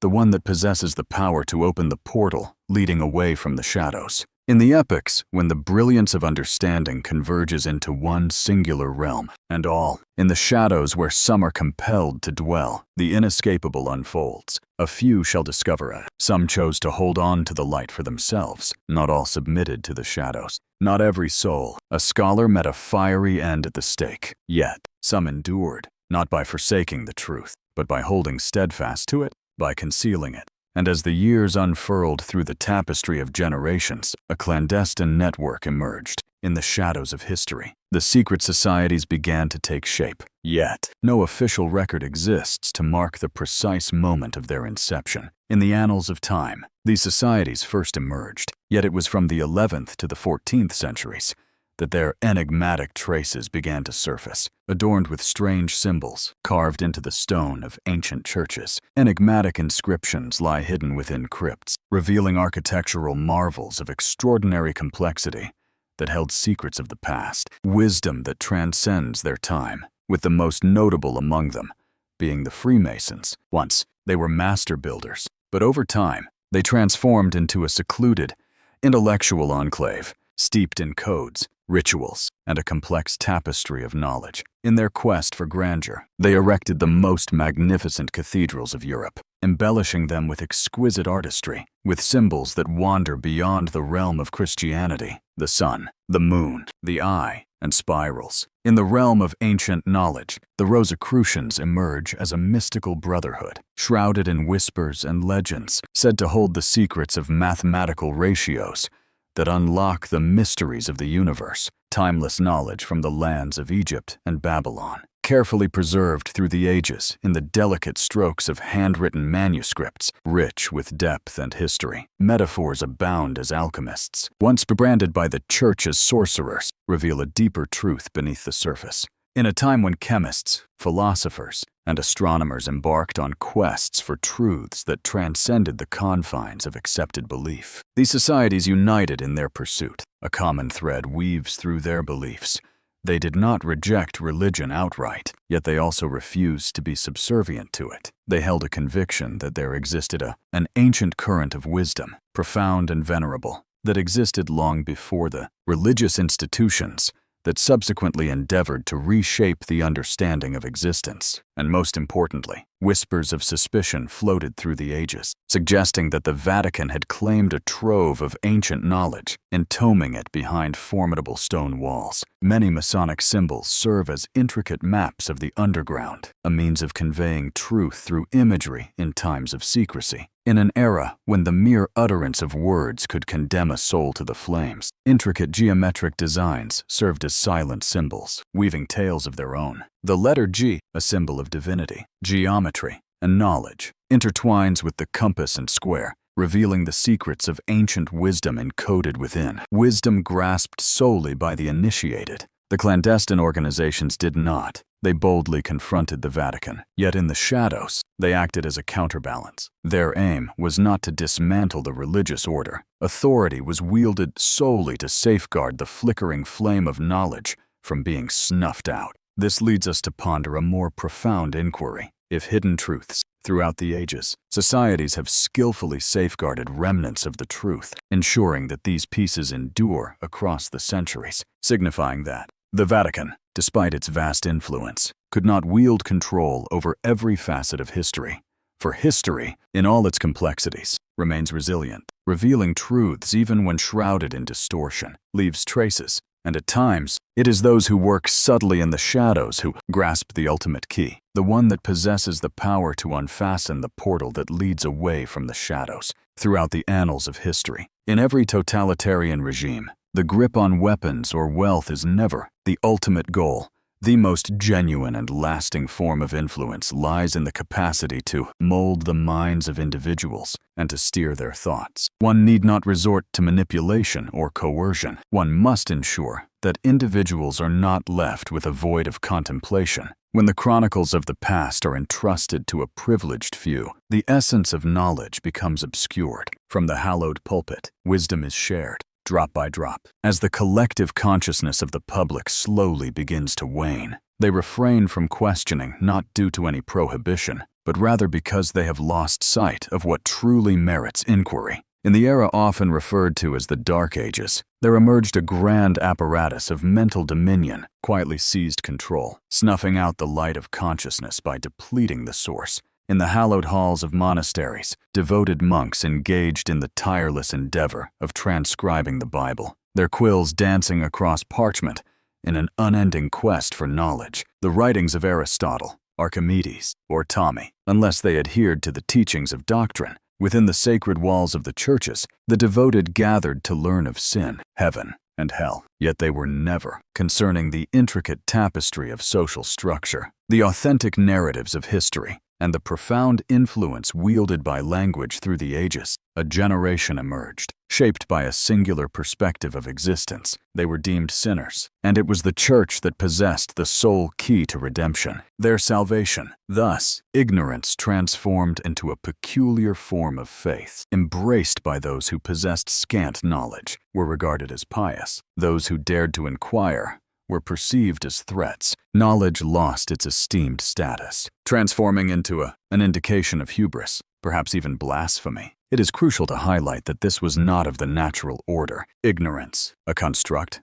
the one that possesses the power to open the portal leading away from the shadows. In the epics, when the brilliance of understanding converges into one singular realm, and all, in the shadows where some are compelled to dwell, the inescapable unfolds. A few shall discover it. Some chose to hold on to the light for themselves. Not all submitted to the shadows. Not every soul. A scholar met a fiery end at the stake. Yet, some endured, not by forsaking the truth, but by holding steadfast to it, by concealing it. And as the years unfurled through the tapestry of generations, a clandestine network emerged. In the shadows of history, the secret societies began to take shape. Yet, no official record exists to mark the precise moment of their inception. In the annals of time, these societies first emerged, yet it was from the 11th to the 14th centuries that their enigmatic traces began to surface, adorned with strange symbols carved into the stone of ancient churches. Enigmatic inscriptions lie hidden within crypts, revealing architectural marvels of extraordinary complexity that held secrets of the past, wisdom that transcends their time, with the most notable among them being the Freemasons. Once, they were master builders, but over time, they transformed into a secluded, intellectual enclave, steeped in codes, rituals, and a complex tapestry of knowledge. In their quest for grandeur, they erected the most magnificent cathedrals of Europe, embellishing them with exquisite artistry, with symbols that wander beyond the realm of Christianity: the sun, the moon, the eye, and spirals. In the realm of ancient knowledge, the Rosicrucians emerge as a mystical brotherhood, shrouded in whispers and legends, said to hold the secrets of mathematical ratios that unlock the mysteries of the universe. Timeless knowledge from the lands of Egypt and Babylon, carefully preserved through the ages in the delicate strokes of handwritten manuscripts, rich with depth and history. Metaphors abound as alchemists, once branded by the church as sorcerers, reveal a deeper truth beneath the surface. In a time when chemists, philosophers, and astronomers embarked on quests for truths that transcended the confines of accepted belief, these societies united in their pursuit. A common thread weaves through their beliefs. They did not reject religion outright, yet they also refused to be subservient to it. They held a conviction that there existed an ancient current of wisdom, profound and venerable, that existed long before the religious institutions that subsequently endeavored to reshape the understanding of existence. And most importantly, whispers of suspicion floated through the ages, suggesting that the Vatican had claimed a trove of ancient knowledge, entombing it behind formidable stone walls. Many Masonic symbols serve as intricate maps of the underground, a means of conveying truth through imagery in times of secrecy. In an era when the mere utterance of words could condemn a soul to the flames, intricate geometric designs served as silent symbols, weaving tales of their own. The letter G, a symbol of divinity, geometry, and knowledge, intertwines with the compass and square, revealing the secrets of ancient wisdom encoded within. Wisdom grasped solely by the initiated. The clandestine organizations did not. They boldly confronted the Vatican, yet in the shadows, they acted as a counterbalance. Their aim was not to dismantle the religious order. Authority was wielded solely to safeguard the flickering flame of knowledge from being snuffed out. This leads us to ponder a more profound inquiry. If hidden truths, throughout the ages, societies have skillfully safeguarded remnants of the truth, ensuring that these pieces endure across the centuries, signifying that the Vatican, despite its vast influence, could not wield control over every facet of history. For history, in all its complexities, remains resilient, revealing truths even when shrouded in distortion, leaves traces, and at times, it is those who work subtly in the shadows who grasp the ultimate key, the one that possesses the power to unfasten the portal that leads away from the shadows. Throughout the annals of history, in every totalitarian regime, the grip on weapons or wealth is never the ultimate goal. The most genuine and lasting form of influence lies in the capacity to mold the minds of individuals and to steer their thoughts. One need not resort to manipulation or coercion. One must ensure that individuals are not left with a void of contemplation. When the chronicles of the past are entrusted to a privileged few, the essence of knowledge becomes obscured. From the hallowed pulpit, wisdom is shared, drop by drop. As the collective consciousness of the public slowly begins to wane, they refrain from questioning not due to any prohibition, but rather because they have lost sight of what truly merits inquiry. In the era often referred to as the Dark Ages, there emerged a grand apparatus of mental dominion, quietly seized control, snuffing out the light of consciousness by depleting the source. In the hallowed halls of monasteries, devoted monks engaged in the tireless endeavor of transcribing the Bible, their quills dancing across parchment in an unending quest for knowledge. The writings of Aristotle, Archimedes, or Ptolemy, unless they adhered to the teachings of doctrine, within the sacred walls of the churches, the devoted gathered to learn of sin, heaven, and hell. Yet they were never concerning the intricate tapestry of social structure, the authentic narratives of history, and the profound influence wielded by language through the ages. A generation emerged, shaped by a singular perspective of existence. They were deemed sinners, and it was the church that possessed the sole key to redemption, their salvation. Thus, ignorance transformed into a peculiar form of faith. Embraced by those who possessed scant knowledge, were regarded as pious. Those who dared to inquire were perceived as threats. Knowledge lost its esteemed status, transforming into an indication of hubris, perhaps even blasphemy. It is crucial to highlight that this was not of the natural order. Ignorance, a construct,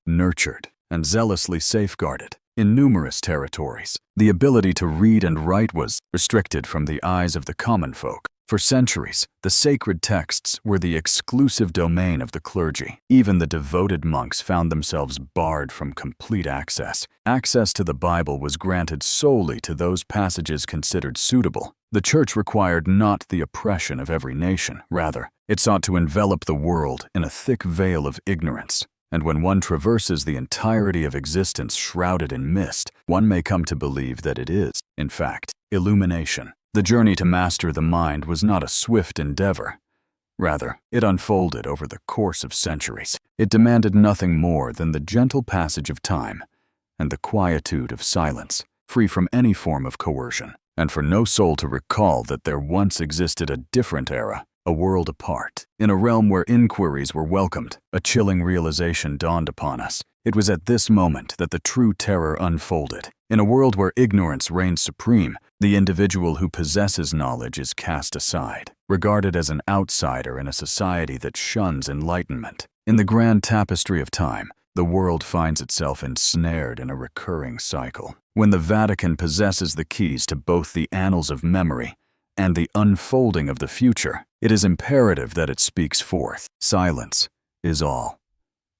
nurtured and zealously safeguarded. In numerous territories, the ability to read and write was restricted from the eyes of the common folk. For centuries, the sacred texts were the exclusive domain of the clergy. Even the devoted monks found themselves barred from complete access. Access to the Bible was granted solely to those passages considered suitable. The church required not the oppression of every nation. Rather, it sought to envelop the world in a thick veil of ignorance. And when one traverses the entirety of existence shrouded in mist, one may come to believe that it is, in fact, illumination. The journey to master the mind was not a swift endeavor. Rather, it unfolded over the course of centuries. It demanded nothing more than the gentle passage of time and the quietude of silence, free from any form of coercion, and for no soul to recall that there once existed a different era, a world apart. In a realm where inquiries were welcomed, a chilling realization dawned upon us. It was at this moment that the true terror unfolded. In a world where ignorance reigns supreme, the individual who possesses knowledge is cast aside, regarded as an outsider in a society that shuns enlightenment. In the grand tapestry of time, the world finds itself ensnared in a recurring cycle. When the Vatican possesses the keys to both the annals of memory and the unfolding of the future, it is imperative that it speaks forth. Silence is all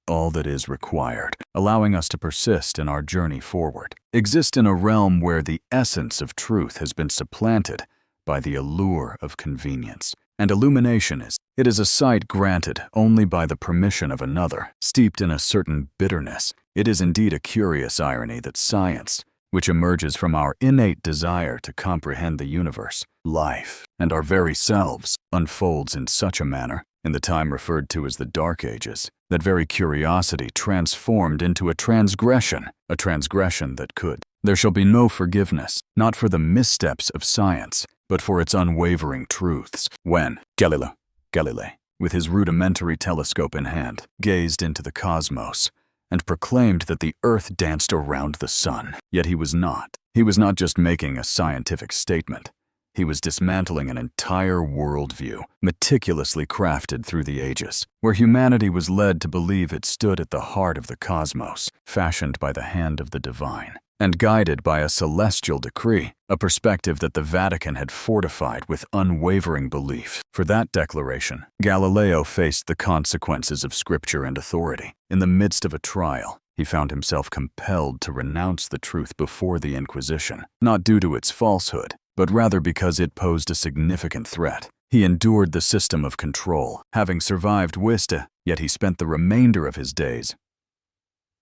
that is required, allowing us to persist in our journey forward. Exist in a realm where the essence of truth has been supplanted by the allure of convenience. And illumination it is a sight granted only by the permission of another, steeped in a certain bitterness. It is indeed a curious irony that science, which emerges from our innate desire to comprehend the universe, life, and our very selves, unfolds in such a manner, in the time referred to as the Dark Ages, that very curiosity transformed into a transgression that could. There shall be no forgiveness, not for the missteps of science, but for its unwavering truths. When Galilei, with his rudimentary telescope in hand, gazed into the cosmos and proclaimed that the earth danced around the sun. Yet he was not. He was not just making a scientific statement. He was dismantling an entire worldview, meticulously crafted through the ages, where humanity was led to believe it stood at the heart of the cosmos, fashioned by the hand of the divine, and guided by a celestial decree, a perspective that the Vatican had fortified with unwavering belief. For that declaration, Galileo faced the consequences of scripture and authority. In the midst of a trial, he found himself compelled to renounce the truth before the Inquisition, not due to its falsehood, but rather because it posed a significant threat. He endured the system of control, having survived Wista, yet he spent the remainder of his days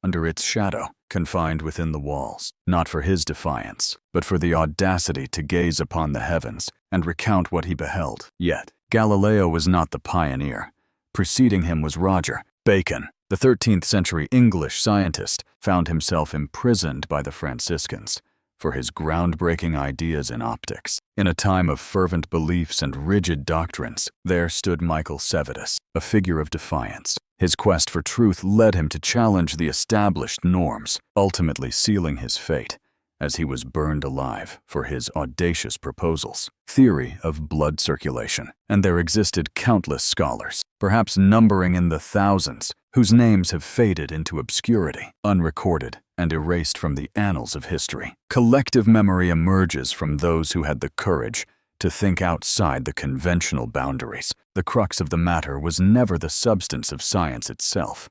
under its shadow, confined within the walls, not for his defiance, but for the audacity to gaze upon the heavens and recount what he beheld. Yet, Galileo was not the pioneer. Preceding him was Roger Bacon. The 13th century English scientist found himself imprisoned by the Franciscans for his groundbreaking ideas in optics. In a time of fervent beliefs and rigid doctrines, there stood Michael Servetus, a figure of defiance. His quest for truth led him to challenge the established norms, ultimately sealing his fate as he was burned alive for his audacious proposals. Theory of blood circulation. And there existed countless scholars, perhaps numbering in the thousands, whose names have faded into obscurity, unrecorded and erased from the annals of history. Collective memory emerges from those who had the courage to think outside the conventional boundaries. The crux of the matter was never the substance of science itself.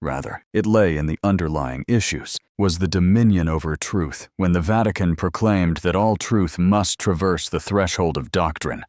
Rather, it lay in the underlying issues. Was the dominion over truth, when the Vatican proclaimed that all truth must traverse the threshold of doctrine.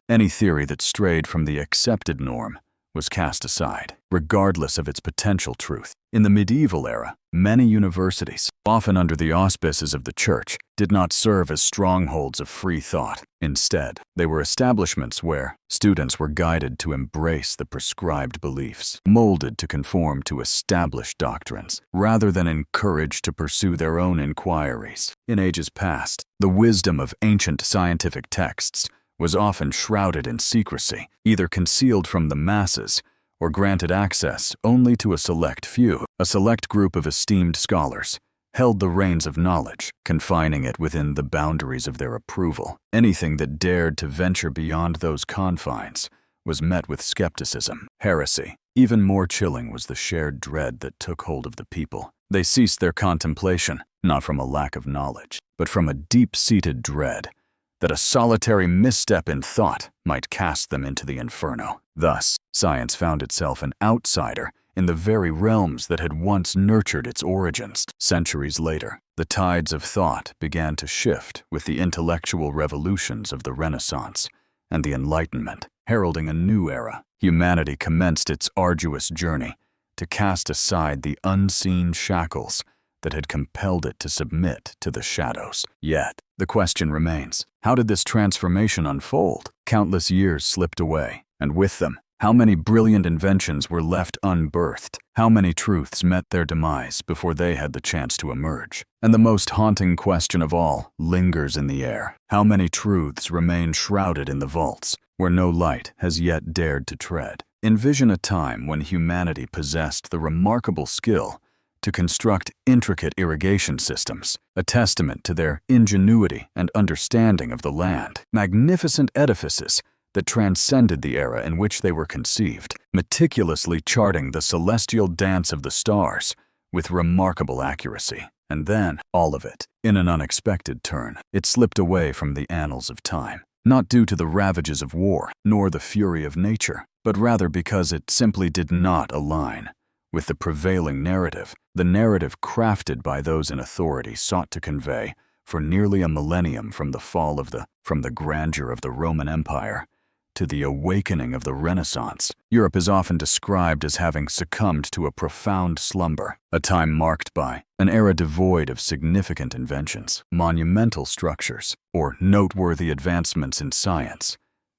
Any theory that strayed from the accepted norm was cast aside, regardless of its potential truth. In the medieval era, many universities, often under the auspices of the Church, did not serve as strongholds of free thought. Instead, they were establishments where students were guided to embrace the prescribed beliefs, molded to conform to established doctrines, rather than encouraged to pursue their own inquiries. In ages past, the wisdom of ancient scientific texts was often shrouded in secrecy, either concealed from the masses or granted access only to a select few. A select group of esteemed scholars held the reins of knowledge, confining it within the boundaries of their approval. Anything that dared to venture beyond those confines was met with skepticism, heresy. Even more chilling was the shared dread that took hold of the people. They ceased their contemplation, not from a lack of knowledge, but from a deep-seated dread that a solitary misstep in thought might cast them into the inferno. Thus, science found itself an outsider in the very realms that had once nurtured its origins. Centuries later, the tides of thought began to shift with the intellectual revolutions of the Renaissance and the Enlightenment, heralding a new era. Humanity commenced its arduous journey to cast aside the unseen shackles that had compelled it to submit to the shadows. Yet, the question remains, how did this transformation unfold? Countless years slipped away, and with them, how many brilliant inventions were left unbirthed? How many truths met their demise before they had the chance to emerge? And the most haunting question of all lingers in the air. How many truths remain shrouded in the vaults, where no light has yet dared to tread. Envision a time when humanity possessed the remarkable skill to construct intricate irrigation systems, a testament to their ingenuity and understanding of the land. Magnificent edifices that transcended the era in which they were conceived, meticulously charting the celestial dance of the stars with remarkable accuracy. And then, all of it, in an unexpected turn, it slipped away from the annals of time, not due to the ravages of war nor the fury of nature, but rather because it simply did not align with the prevailing narrative, the narrative crafted by those in authority sought to convey for nearly a millennium from the grandeur of the Roman Empire to the awakening of the Renaissance. Europe is often described as having succumbed to a profound slumber, a time marked by an era devoid of significant inventions, monumental structures, or noteworthy advancements in science,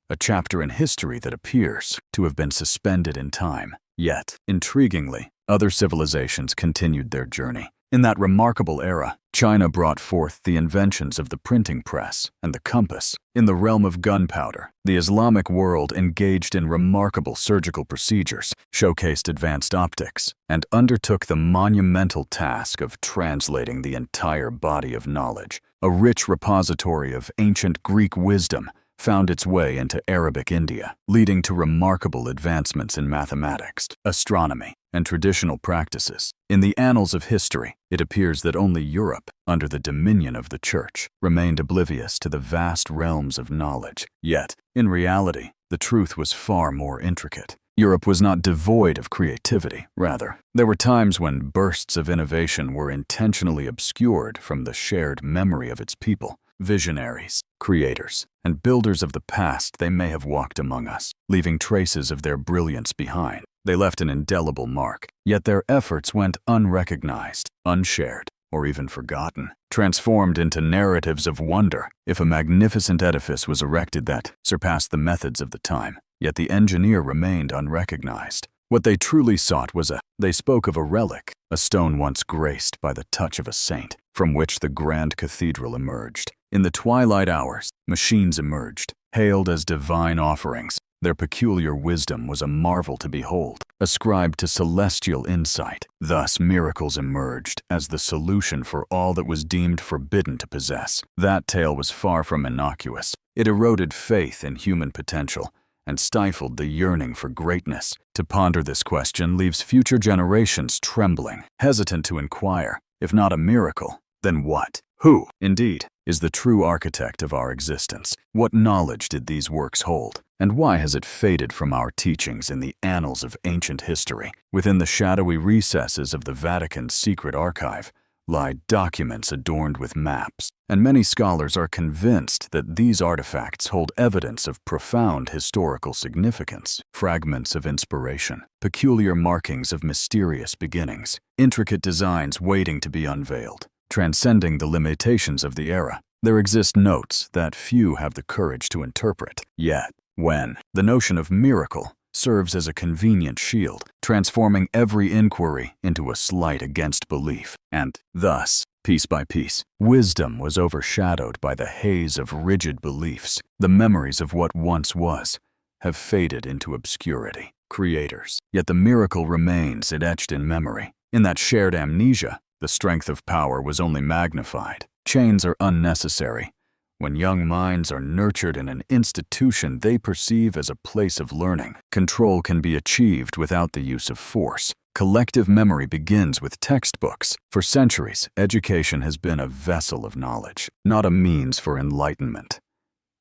a chapter in history that appears to have been suspended in time. Yet, intriguingly, other civilizations continued their journey. In that remarkable era, China brought forth the inventions of the printing press and the compass. In the realm of gunpowder, the Islamic world engaged in remarkable surgical procedures, showcased advanced optics, and undertook the monumental task of translating the entire body of knowledge. A rich repository of ancient Greek wisdom found its way into Arabic India, leading to remarkable advancements in mathematics, astronomy, and traditional practices. In the annals of history, it appears that only Europe, under the dominion of the Church, remained oblivious to the vast realms of knowledge. Yet, in reality, the truth was far more intricate. Europe was not devoid of creativity. Rather, there were times when bursts of innovation were intentionally obscured from the shared memory of its people. Visionaries, creators, and builders of the past, they may have walked among us, leaving traces of their brilliance behind. They left an indelible mark, yet their efforts went unrecognized, unshared, or even forgotten, transformed into narratives of wonder. If a magnificent edifice was erected that surpassed the methods of the time, yet the engineer remained unrecognized. What they truly sought was they spoke of a relic, a stone once graced by the touch of a saint, from which the grand cathedral emerged. In the twilight hours, machines emerged, hailed as divine offerings. Their peculiar wisdom was a marvel to behold, ascribed to celestial insight. Thus, miracles emerged as the solution for all that was deemed forbidden to possess. That tale was far from innocuous. It eroded faith in human potential and stifled the yearning for greatness. To ponder this question leaves future generations trembling, hesitant to inquire, if not a miracle, then what? Who, indeed, is the true architect of our existence? What knowledge did these works hold? And why has it faded from our teachings in the annals of ancient history? Within the shadowy recesses of the Vatican's secret archive lie documents adorned with maps, and many scholars are convinced that these artifacts hold evidence of profound historical significance, fragments of inspiration, peculiar markings of mysterious beginnings, intricate designs waiting to be unveiled. Transcending the limitations of the era, there exist notes that few have the courage to interpret. Yet, when the notion of miracle serves as a convenient shield, transforming every inquiry into a slight against belief, and thus, piece by piece, wisdom was overshadowed by the haze of rigid beliefs. The memories of what once was have faded into obscurity. Creators, yet the miracle remains etched in memory. In that shared amnesia, the strength of power was only magnified. Chains are unnecessary. When young minds are nurtured in an institution they perceive as a place of learning, control can be achieved without the use of force. Collective memory begins with textbooks. For centuries, education has been a vessel of knowledge, not a means for enlightenment.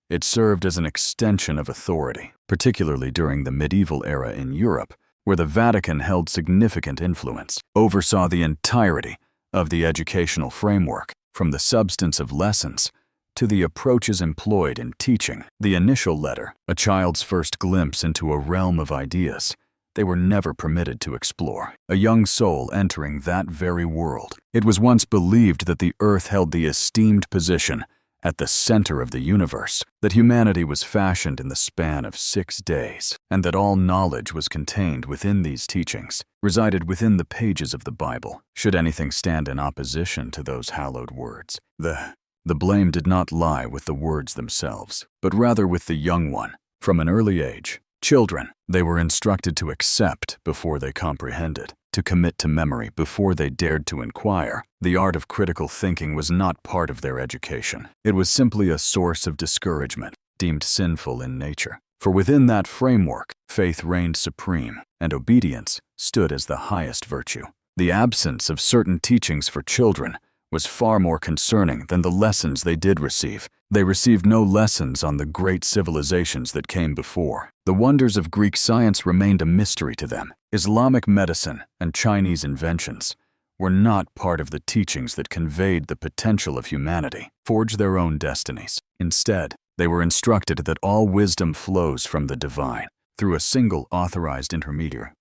It served as an extension of authority, particularly during the medieval era in Europe, where the Vatican held significant influence, oversaw the entirety of the educational framework, from the substance of lessons to the approaches employed in teaching. The initial letter, a child's first glimpse into a realm of ideas they were never permitted to explore, a young soul entering that very world. It was once believed that the earth held the esteemed position at the center of the universe, that humanity was fashioned in the span of 6 days, and that all knowledge was contained within these teachings, resided within the pages of the Bible. Should anything stand in opposition to those hallowed words, the blame did not lie with the words themselves, but rather with the young one, From an early age, children, they were instructed to accept before they comprehended, to commit to memory before they dared to inquire. The art of critical thinking was not part of their education. It was simply a source of discouragement, deemed sinful in nature. For within that framework, faith reigned supreme, and obedience stood as the highest virtue. The absence of certain teachings for children was far more concerning than the lessons they did receive. They received no lessons on the great civilizations that came before. The wonders of Greek science remained a mystery to them. Islamic medicine and Chinese inventions were not part of the teachings that conveyed the potential of humanity, forge their own destinies. Instead, they were instructed that all wisdom flows from the divine through a single authorized intermediary.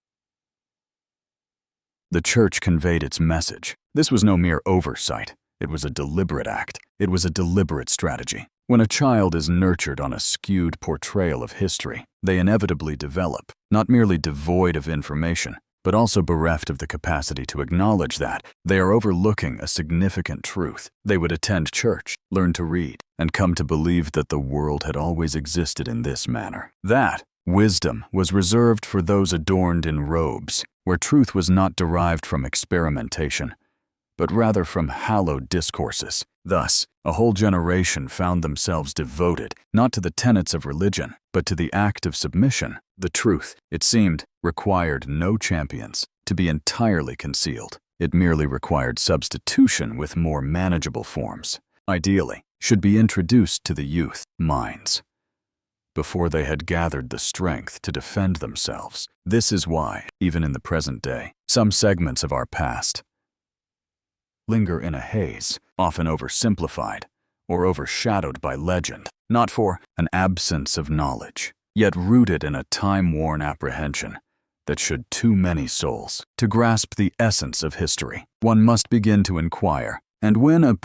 The Church conveyed its message. This was no mere oversight. It was a deliberate act. It was a deliberate strategy. When a child is nurtured on a skewed portrayal of history, they inevitably develop, not merely devoid of information, but also bereft of the capacity to acknowledge that they are overlooking a significant truth. They would attend church, learn to read, and come to believe that the world had always existed in this manner. That wisdom was reserved for those adorned in robes, where truth was not derived from experimentation, but rather from hallowed discourses. Thus, a whole generation found themselves devoted not to the tenets of religion, but to the act of submission. The truth, it seemed, required no champions. To be entirely concealed, it merely required substitution with more manageable forms. Ideally, should be introduced to the youth minds before they had gathered the strength to defend themselves. This is why, even in the present day, some segments of our past linger in a haze, often oversimplified or overshadowed by legend, not for an absence of knowledge, yet rooted in a time-worn apprehension that should too many souls. To grasp the essence of history, one must begin to inquire, and when a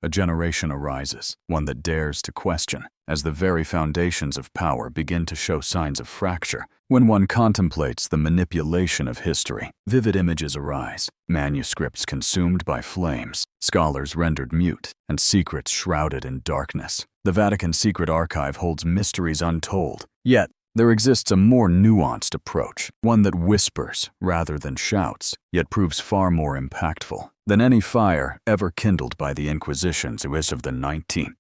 generation arises, one that dares to question, as the very foundations of power begin to show signs of fracture. When one contemplates the manipulation of history, vivid images arise, manuscripts consumed by flames, scholars rendered mute, and secrets shrouded in darkness. The Vatican Secret Archive holds mysteries untold, yet there exists a more nuanced approach, one that whispers rather than shouts, yet proves far more impactful than any fire ever kindled by the Inquisitions of the 19th.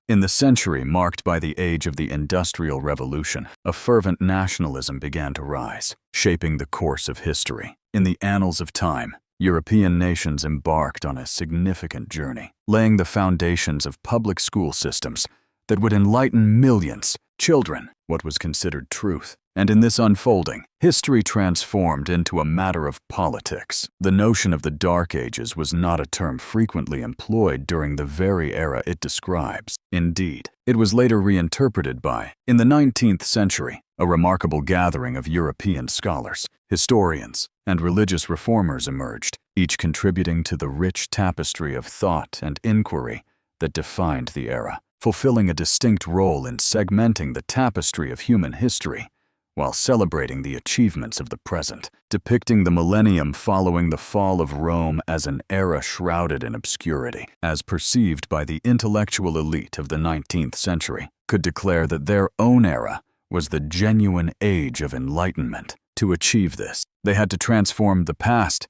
In the century marked by the age of the Industrial Revolution, a fervent nationalism began to rise, shaping the course of history. In the annals of time, European nations embarked on a significant journey, laying the foundations of public school systems that would enlighten millions, children, what was considered truth. And in this unfolding, history transformed into a matter of politics. The notion of the Dark Ages was not a term frequently employed during the very era it describes. Indeed, it was later reinterpreted by, in the 19th century, a remarkable gathering of European scholars, historians, and religious reformers emerged, each contributing to the rich tapestry of thought and inquiry that defined the era, fulfilling a distinct role in segmenting the tapestry of human history, while celebrating the achievements of the present, depicting the millennium following the fall of Rome as an era shrouded in obscurity, as perceived by the intellectual elite of the 19th century, could declare that their own era was the genuine age of enlightenment. To achieve this, they had to transform the past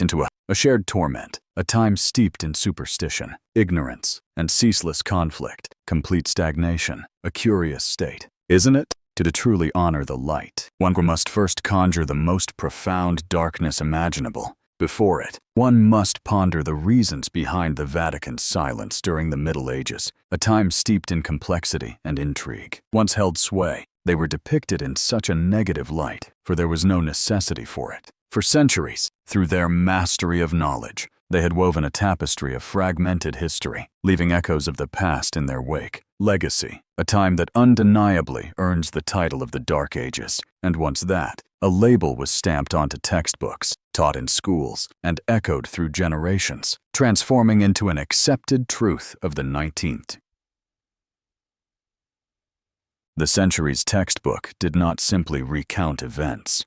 into a shared torment, a time steeped in superstition, ignorance, and ceaseless conflict, complete stagnation, a curious state, isn't it? To truly honor the light, one must first conjure the most profound darkness imaginable. Before it, one must ponder the reasons behind the Vatican's silence during the Middle Ages, a time steeped in complexity and intrigue. Once held sway, they were depicted in such a negative light, for there was no necessity for it. For centuries, through their mastery of knowledge, they had woven a tapestry of fragmented history, leaving echoes of the past in their wake. Legacy, a time that undeniably earns the title of the Dark Ages, and once that, a label was stamped onto textbooks, taught in schools, and echoed through generations, transforming into an accepted truth of the 19th. The century's textbook did not simply recount events.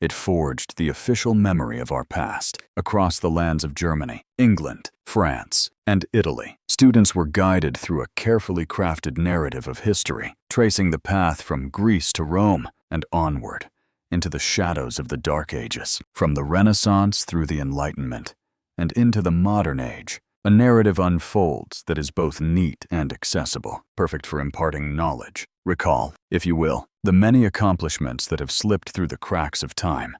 It forged the official memory of our past across the lands of Germany, England, France, and Italy. Students were guided through a carefully crafted narrative of history, tracing the path from Greece to Rome and onward into the shadows of the Dark Ages, from the Renaissance through the Enlightenment and into the modern age. A narrative unfolds that is both neat and accessible, perfect for imparting knowledge. Recall, if you will, the many accomplishments that have slipped through the cracks of time,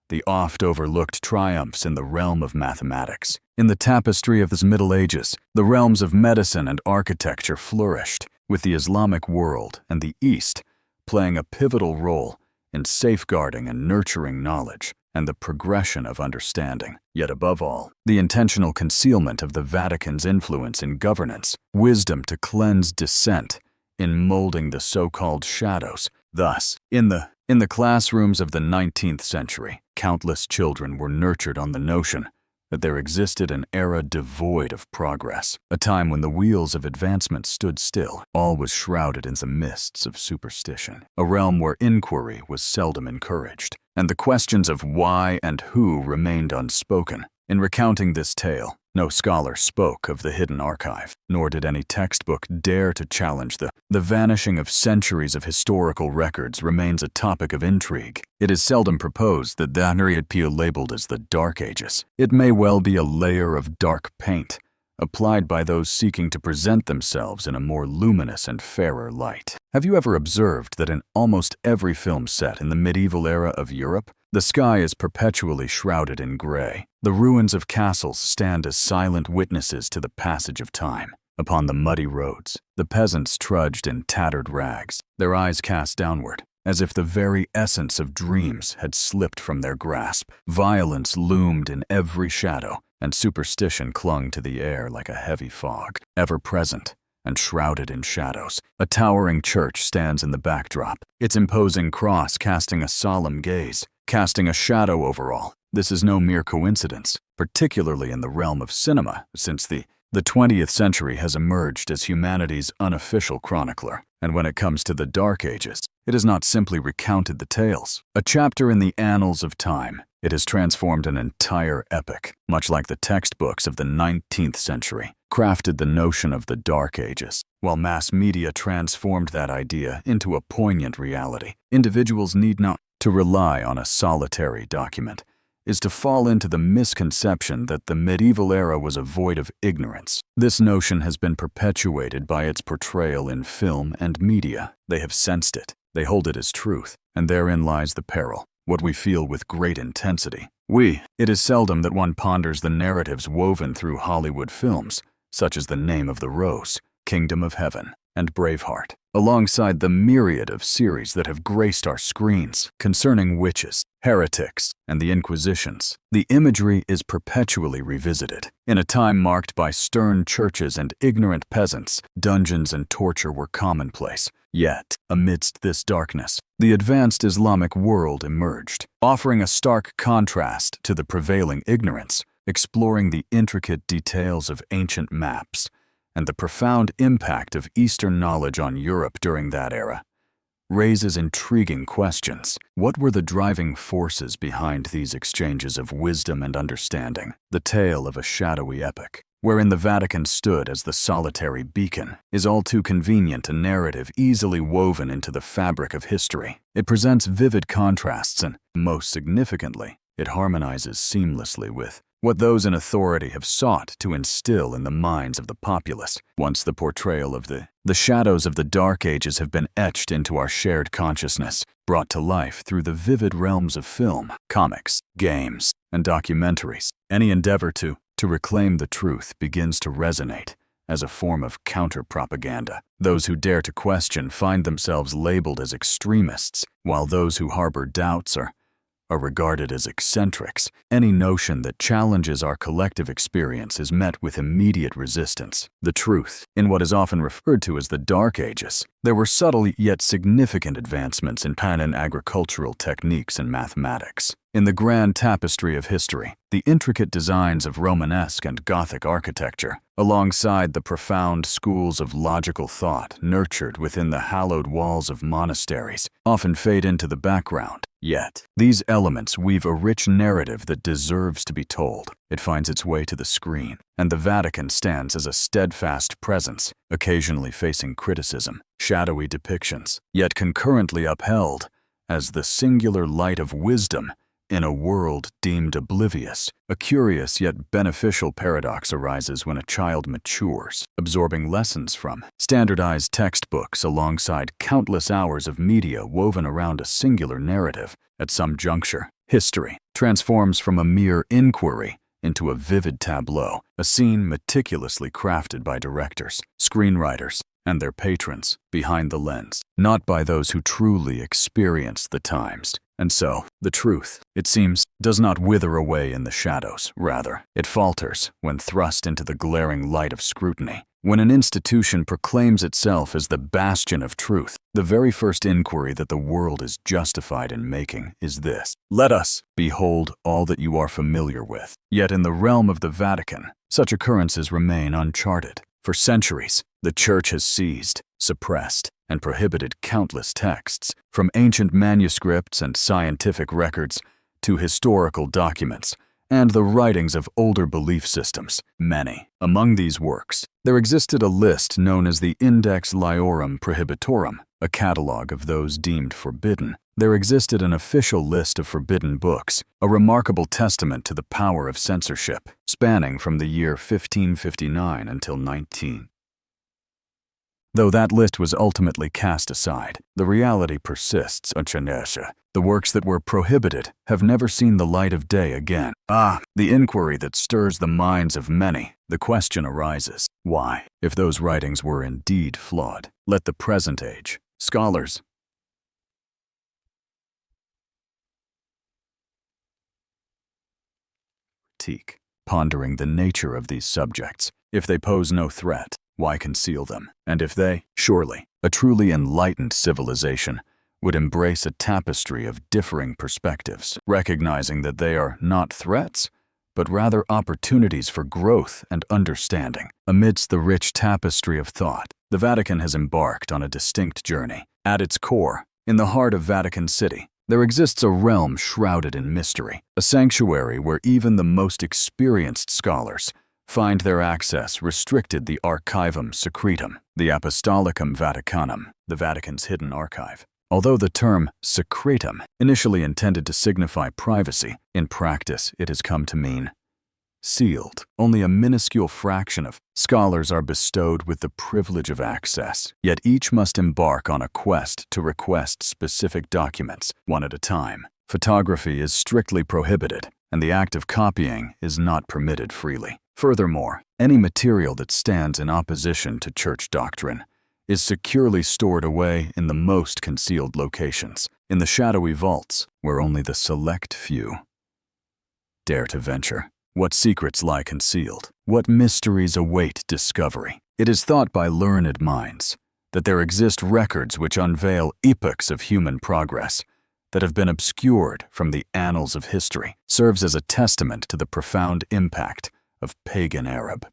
the oft-overlooked triumphs in the realm of mathematics. In the tapestry of the Middle Ages, the realms of medicine and architecture flourished, with the Islamic world and the East playing a pivotal role in safeguarding and nurturing knowledge and the progression of understanding. Yet above all, the intentional concealment of the Vatican's influence in governance, wisdom to cleanse dissent in molding the so-called shadows. Thus, in the classrooms of the 19th century, countless children were nurtured on the notion that there existed an era devoid of progress, a time when the wheels of advancement stood still. All was shrouded in the mists of superstition, a realm where inquiry was seldom encouraged, and the questions of why and who remained unspoken. In recounting this tale, no scholar spoke of the hidden archive, nor did any textbook dare to challenge the vanishing of centuries of historical records remains a topic of intrigue. It is seldom proposed that the period labeled as the Dark Ages. It may well be a layer of dark paint, applied by those seeking to present themselves in a more luminous and fairer light. Have you ever observed that in almost every film set in the medieval era of Europe, the sky is perpetually shrouded in gray? The ruins of castles stand as silent witnesses to the passage of time. Upon the muddy roads, the peasants trudged in tattered rags, their eyes cast downward, as if the very essence of dreams had slipped from their grasp. Violence loomed in every shadow, and superstition clung to the air like a heavy fog. Ever present and shrouded in shadows, a towering church stands in the backdrop, its imposing cross casting a solemn gaze, casting a shadow over all. This is no mere coincidence, particularly in the realm of cinema, since the 20th century has emerged as humanity's unofficial chronicler. And when it comes to the Dark Ages, it has not simply recounted the tales, a chapter in the annals of time. It has transformed an entire epoch, much like the textbooks of the 19th century, crafted the notion of the Dark Ages. While mass media transformed that idea into a poignant reality, individuals need not to rely on a solitary document, is to fall into the misconception that the medieval era was a void of ignorance. This notion has been perpetuated by its portrayal in film and media. They have sensed it, they hold it as truth, and therein lies the peril. What we feel with great intensity. It is seldom that one ponders the narratives woven through Hollywood films, such as The Name of the Rose, Kingdom of Heaven, and Braveheart, alongside the myriad of series that have graced our screens concerning witches, heretics, and the Inquisitions. The imagery is perpetually revisited. In a time marked by stern churches and ignorant peasants, dungeons and torture were commonplace. Yet, amidst this darkness, the advanced Islamic world emerged, offering a stark contrast to the prevailing ignorance, exploring the intricate details of ancient maps and the profound impact of Eastern knowledge on Europe during that era, raises intriguing questions. What were the driving forces behind these exchanges of wisdom and understanding? The tale of a shadowy epoch, wherein the Vatican stood as the solitary beacon, is all too convenient a narrative easily woven into the fabric of history. It presents vivid contrasts and, most significantly, it harmonizes seamlessly with what those in authority have sought to instill in the minds of the populace. Once the portrayal of the shadows of the Dark Ages have been etched into our shared consciousness, brought to life through the vivid realms of film, comics, games, and documentaries, any endeavor to reclaim the truth begins to resonate as a form of counter-propaganda. Those who dare to question find themselves labeled as extremists, while those who harbor doubts are regarded as eccentrics. Any notion that challenges our collective experience is met with immediate resistance. The truth, in what is often referred to as the Dark Ages, There were subtle yet significant advancements in Pannon agricultural techniques and mathematics. In the grand tapestry of history, the intricate designs of Romanesque and Gothic architecture, alongside the profound schools of logical thought nurtured within the hallowed walls of monasteries, often fade into the background. Yet, these elements weave a rich narrative that deserves to be told. It finds its way to the screen, and the Vatican stands as a steadfast presence, occasionally facing criticism, shadowy depictions, yet concurrently upheld as the singular light of wisdom in a world deemed oblivious. A curious yet beneficial paradox arises when a child matures, absorbing lessons from standardized textbooks alongside countless hours of media woven around a singular narrative. At some juncture, history transforms from a mere inquiry into a vivid tableau, a scene meticulously crafted by directors, screenwriters, and their patrons behind the lens, not by those who truly experienced the times. And so, the truth, it seems, does not wither away in the shadows. Rather, it falters when thrust into the glaring light of scrutiny. When an institution proclaims itself as the bastion of truth, the very first inquiry that the world is justified in making is this: let us behold all that you are familiar with. Yet in the realm of the Vatican, such occurrences remain uncharted. For centuries, the Church has seized, suppressed, and prohibited countless texts, from ancient manuscripts and scientific records to historical documents and the writings of older belief systems. Many. Among these works, there existed a list known as the Index Liorum Prohibitorum, a catalog of those deemed forbidden. There existed an official list of forbidden books, a remarkable testament to the power of censorship, spanning from the year 1559 until 19. Though that list was ultimately cast aside, the reality persists. The works that were prohibited have never seen the light of day again. The inquiry that stirs the minds of many. The question arises, why? If those writings were indeed flawed, let the present age scholars critique, pondering the nature of these subjects. If they pose no threat, why conceal them? And if they, surely, a truly enlightened civilization would embrace a tapestry of differing perspectives, recognizing that they are not threats, but rather opportunities for growth and understanding. Amidst the rich tapestry of thought, the Vatican has embarked on a distinct journey. At its core, in the heart of Vatican City, there exists a realm shrouded in mystery, a sanctuary where even the most experienced scholars find their access restricted. The Archivum Secretum, the Apostolicum Vaticanum, the Vatican's hidden archive. Although the term secretum initially intended to signify privacy, in practice it has come to mean sealed. Only a minuscule fraction of scholars are bestowed with the privilege of access, yet each must embark on a quest to request specific documents, one at a time. Photography is strictly prohibited, and the act of copying is not permitted freely. Furthermore, any material that stands in opposition to church doctrine is securely stored away in the most concealed locations, in the shadowy vaults where only the select few dare to venture. What secrets lie concealed? What mysteries await discovery? It is thought by learned minds that there exist records which unveil epochs of human progress that have been obscured from the annals of history, serves as a testament to the profound impact of pagan Arab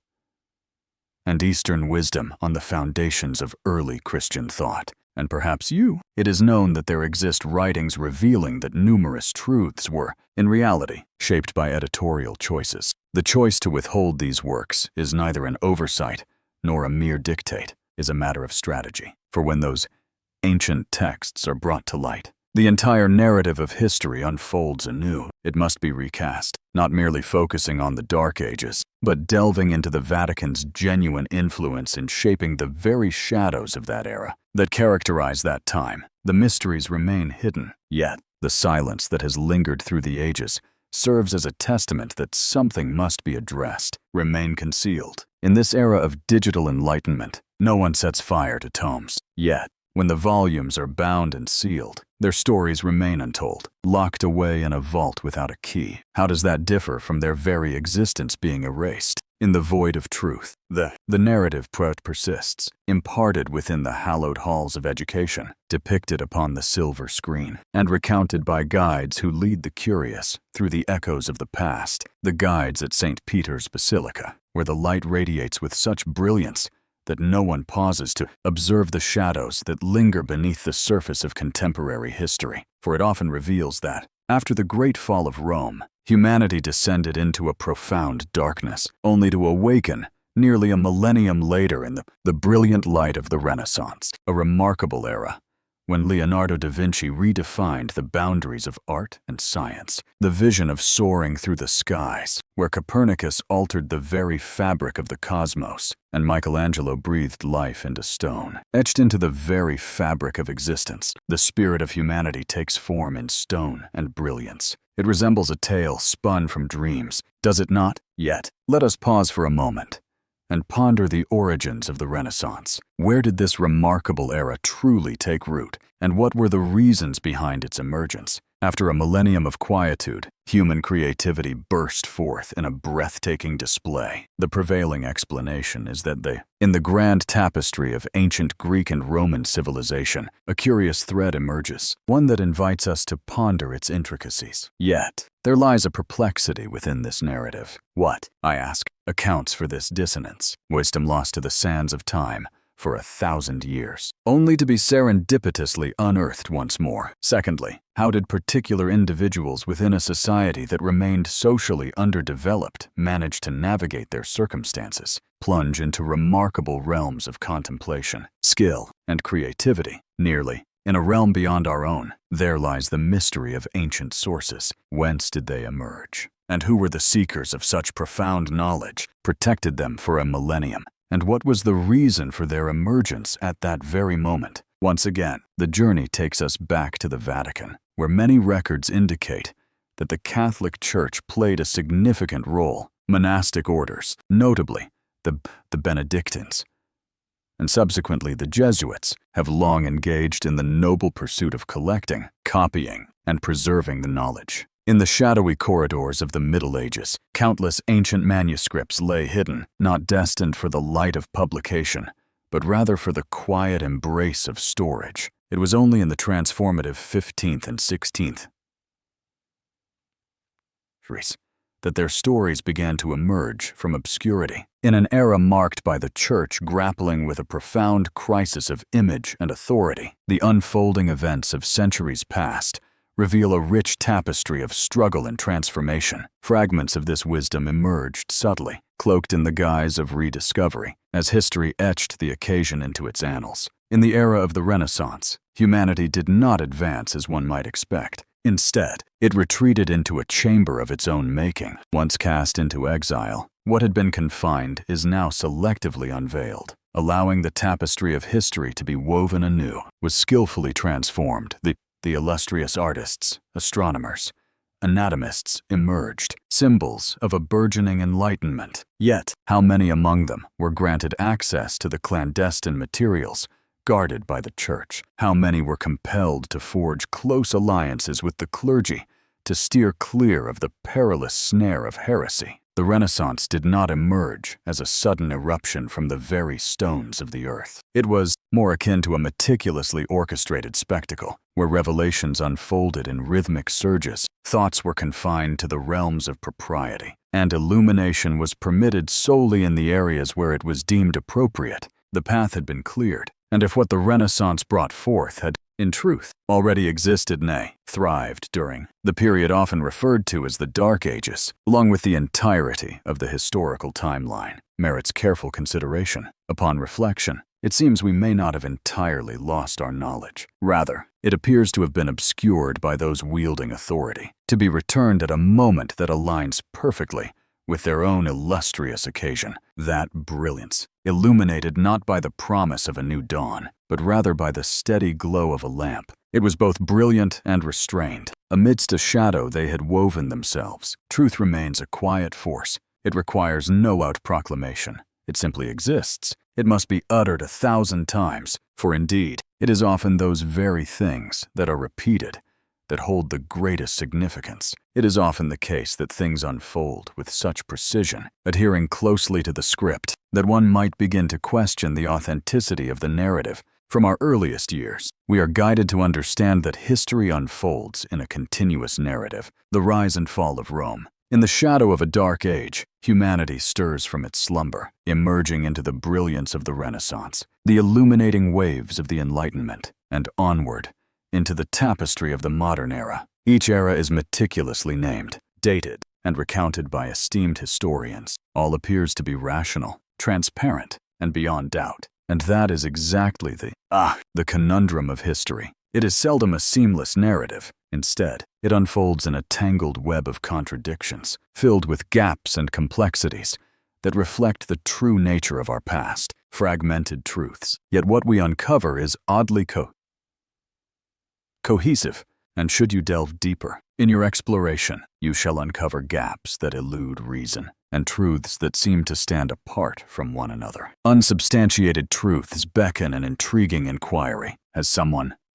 and Eastern wisdom on the foundations of early Christian thought. And perhaps it is known that there exist writings revealing that numerous truths were, in reality, shaped by editorial choices. The choice to withhold these works is neither an oversight nor a mere dictate, is a matter of strategy. For when those ancient texts are brought to light, the entire narrative of history unfolds anew. It must be recast, not merely focusing on the Dark Ages, but delving into the Vatican's genuine influence in shaping the very shadows of that era that characterize that time. The mysteries remain hidden, yet the silence that has lingered through the ages serves as a testament that something must be addressed, remain concealed. In this era of digital enlightenment, no one sets fire to tomes. Yet, when the volumes are bound and sealed, their stories remain untold, locked away in a vault without a key. How does that differ from their very existence being erased? In the void of truth, the narrative persists, imparted within the hallowed halls of education, depicted upon the silver screen, and recounted by guides who lead the curious through the echoes of the past, the guides at St. Peter's Basilica, where the light radiates with such brilliance that no one pauses to observe the shadows that linger beneath the surface of contemporary history, for it often reveals that, after the great fall of Rome, humanity descended into a profound darkness, only to awaken nearly a millennium later in the brilliant light of the Renaissance, a remarkable era when Leonardo da Vinci redefined the boundaries of art and science, the vision of soaring through the skies, where Copernicus altered the very fabric of the cosmos, and Michelangelo breathed life into stone. Etched into the very fabric of existence, the spirit of humanity takes form in stone and brilliance. It resembles a tale spun from dreams, does it not? Yet, let us pause for a moment and ponder the origins of the Renaissance. Where did this remarkable era truly take root, and what were the reasons behind its emergence? After a millennium of quietude, human creativity burst forth in a breathtaking display. The prevailing explanation is that in the grand tapestry of ancient Greek and Roman civilization, a curious thread emerges, one that invites us to ponder its intricacies. Yet, there lies a perplexity within this narrative. What, I ask, accounts for this dissonance? Wisdom lost to the sands of time for 1,000 years, only to be serendipitously unearthed once more. Secondly, how did particular individuals within a society that remained socially underdeveloped manage to navigate their circumstances, plunge into remarkable realms of contemplation, skill, and creativity? Nearly in a realm beyond our own, there lies the mystery of ancient sources. Whence did they emerge? And who were the seekers of such profound knowledge, protected them for a millennium? And what was the reason for their emergence at that very moment? Once again, the journey takes us back to the Vatican, where many records indicate that the Catholic Church played a significant role. Monastic orders, notably the Benedictines, and subsequently the Jesuits, have long engaged in the noble pursuit of collecting, copying, and preserving the knowledge. In the shadowy corridors of the Middle Ages, countless ancient manuscripts lay hidden, not destined for the light of publication, but rather for the quiet embrace of storage. It was only in the transformative 15th and 16th centuries that their stories began to emerge from obscurity. In an era marked by the Church grappling with a profound crisis of image and authority, the unfolding events of centuries past reveal a rich tapestry of struggle and transformation. Fragments of this wisdom emerged subtly, cloaked in the guise of rediscovery, as history etched the occasion into its annals. In the era of the Renaissance, humanity did not advance as one might expect. Instead, it retreated into a chamber of its own making. Once cast into exile, what had been confined is now selectively unveiled. Allowing the tapestry of history to be woven anew was skillfully transformed. The illustrious artists, astronomers, anatomists emerged, symbols of a burgeoning enlightenment. Yet, how many among them were granted access to the clandestine materials guarded by the Church? How many were compelled to forge close alliances with the clergy to steer clear of the perilous snare of heresy? The Renaissance did not emerge as a sudden eruption from the very stones of the earth. It was more akin to a meticulously orchestrated spectacle, where revelations unfolded in rhythmic surges, thoughts were confined to the realms of propriety, and illumination was permitted solely in the areas where it was deemed appropriate. The path had been cleared, and if what the Renaissance brought forth had, in truth, already existed, nay, thrived during the period often referred to as the Dark Ages, along with the entirety of the historical timeline, merits careful consideration. Upon reflection, it seems we may not have entirely lost our knowledge. Rather, it appears to have been obscured by those wielding authority, to be returned at a moment that aligns perfectly with their own illustrious occasion. That brilliance, illuminated not by the promise of a new dawn, but rather by the steady glow of a lamp. It was both brilliant and restrained. Amidst a shadow they had woven themselves. Truth remains a quiet force. It requires no out-proclamation. It simply exists. It must be uttered 1,000 times, for indeed, it is often those very things that are repeated that hold the greatest significance. It is often the case that things unfold with such precision, adhering closely to the script, that one might begin to question the authenticity of the narrative. From our earliest years, we are guided to understand that history unfolds in a continuous narrative. The rise and fall of Rome. In the shadow of a dark age, humanity stirs from its slumber, emerging into the brilliance of the Renaissance, the illuminating waves of the Enlightenment, and onward into the tapestry of the modern era. Each era is meticulously named, dated, and recounted by esteemed historians. All appears to be rational, transparent, and beyond doubt. And that is exactly the conundrum of history. It is seldom a seamless narrative. Instead, it unfolds in a tangled web of contradictions, filled with gaps and complexities that reflect the true nature of our past, fragmented truths. Yet what we uncover is oddly cohesive, and should you delve deeper in your exploration, you shall uncover gaps that elude reason and truths that seem to stand apart from one another. Unsubstantiated truths beckon an intriguing inquiry as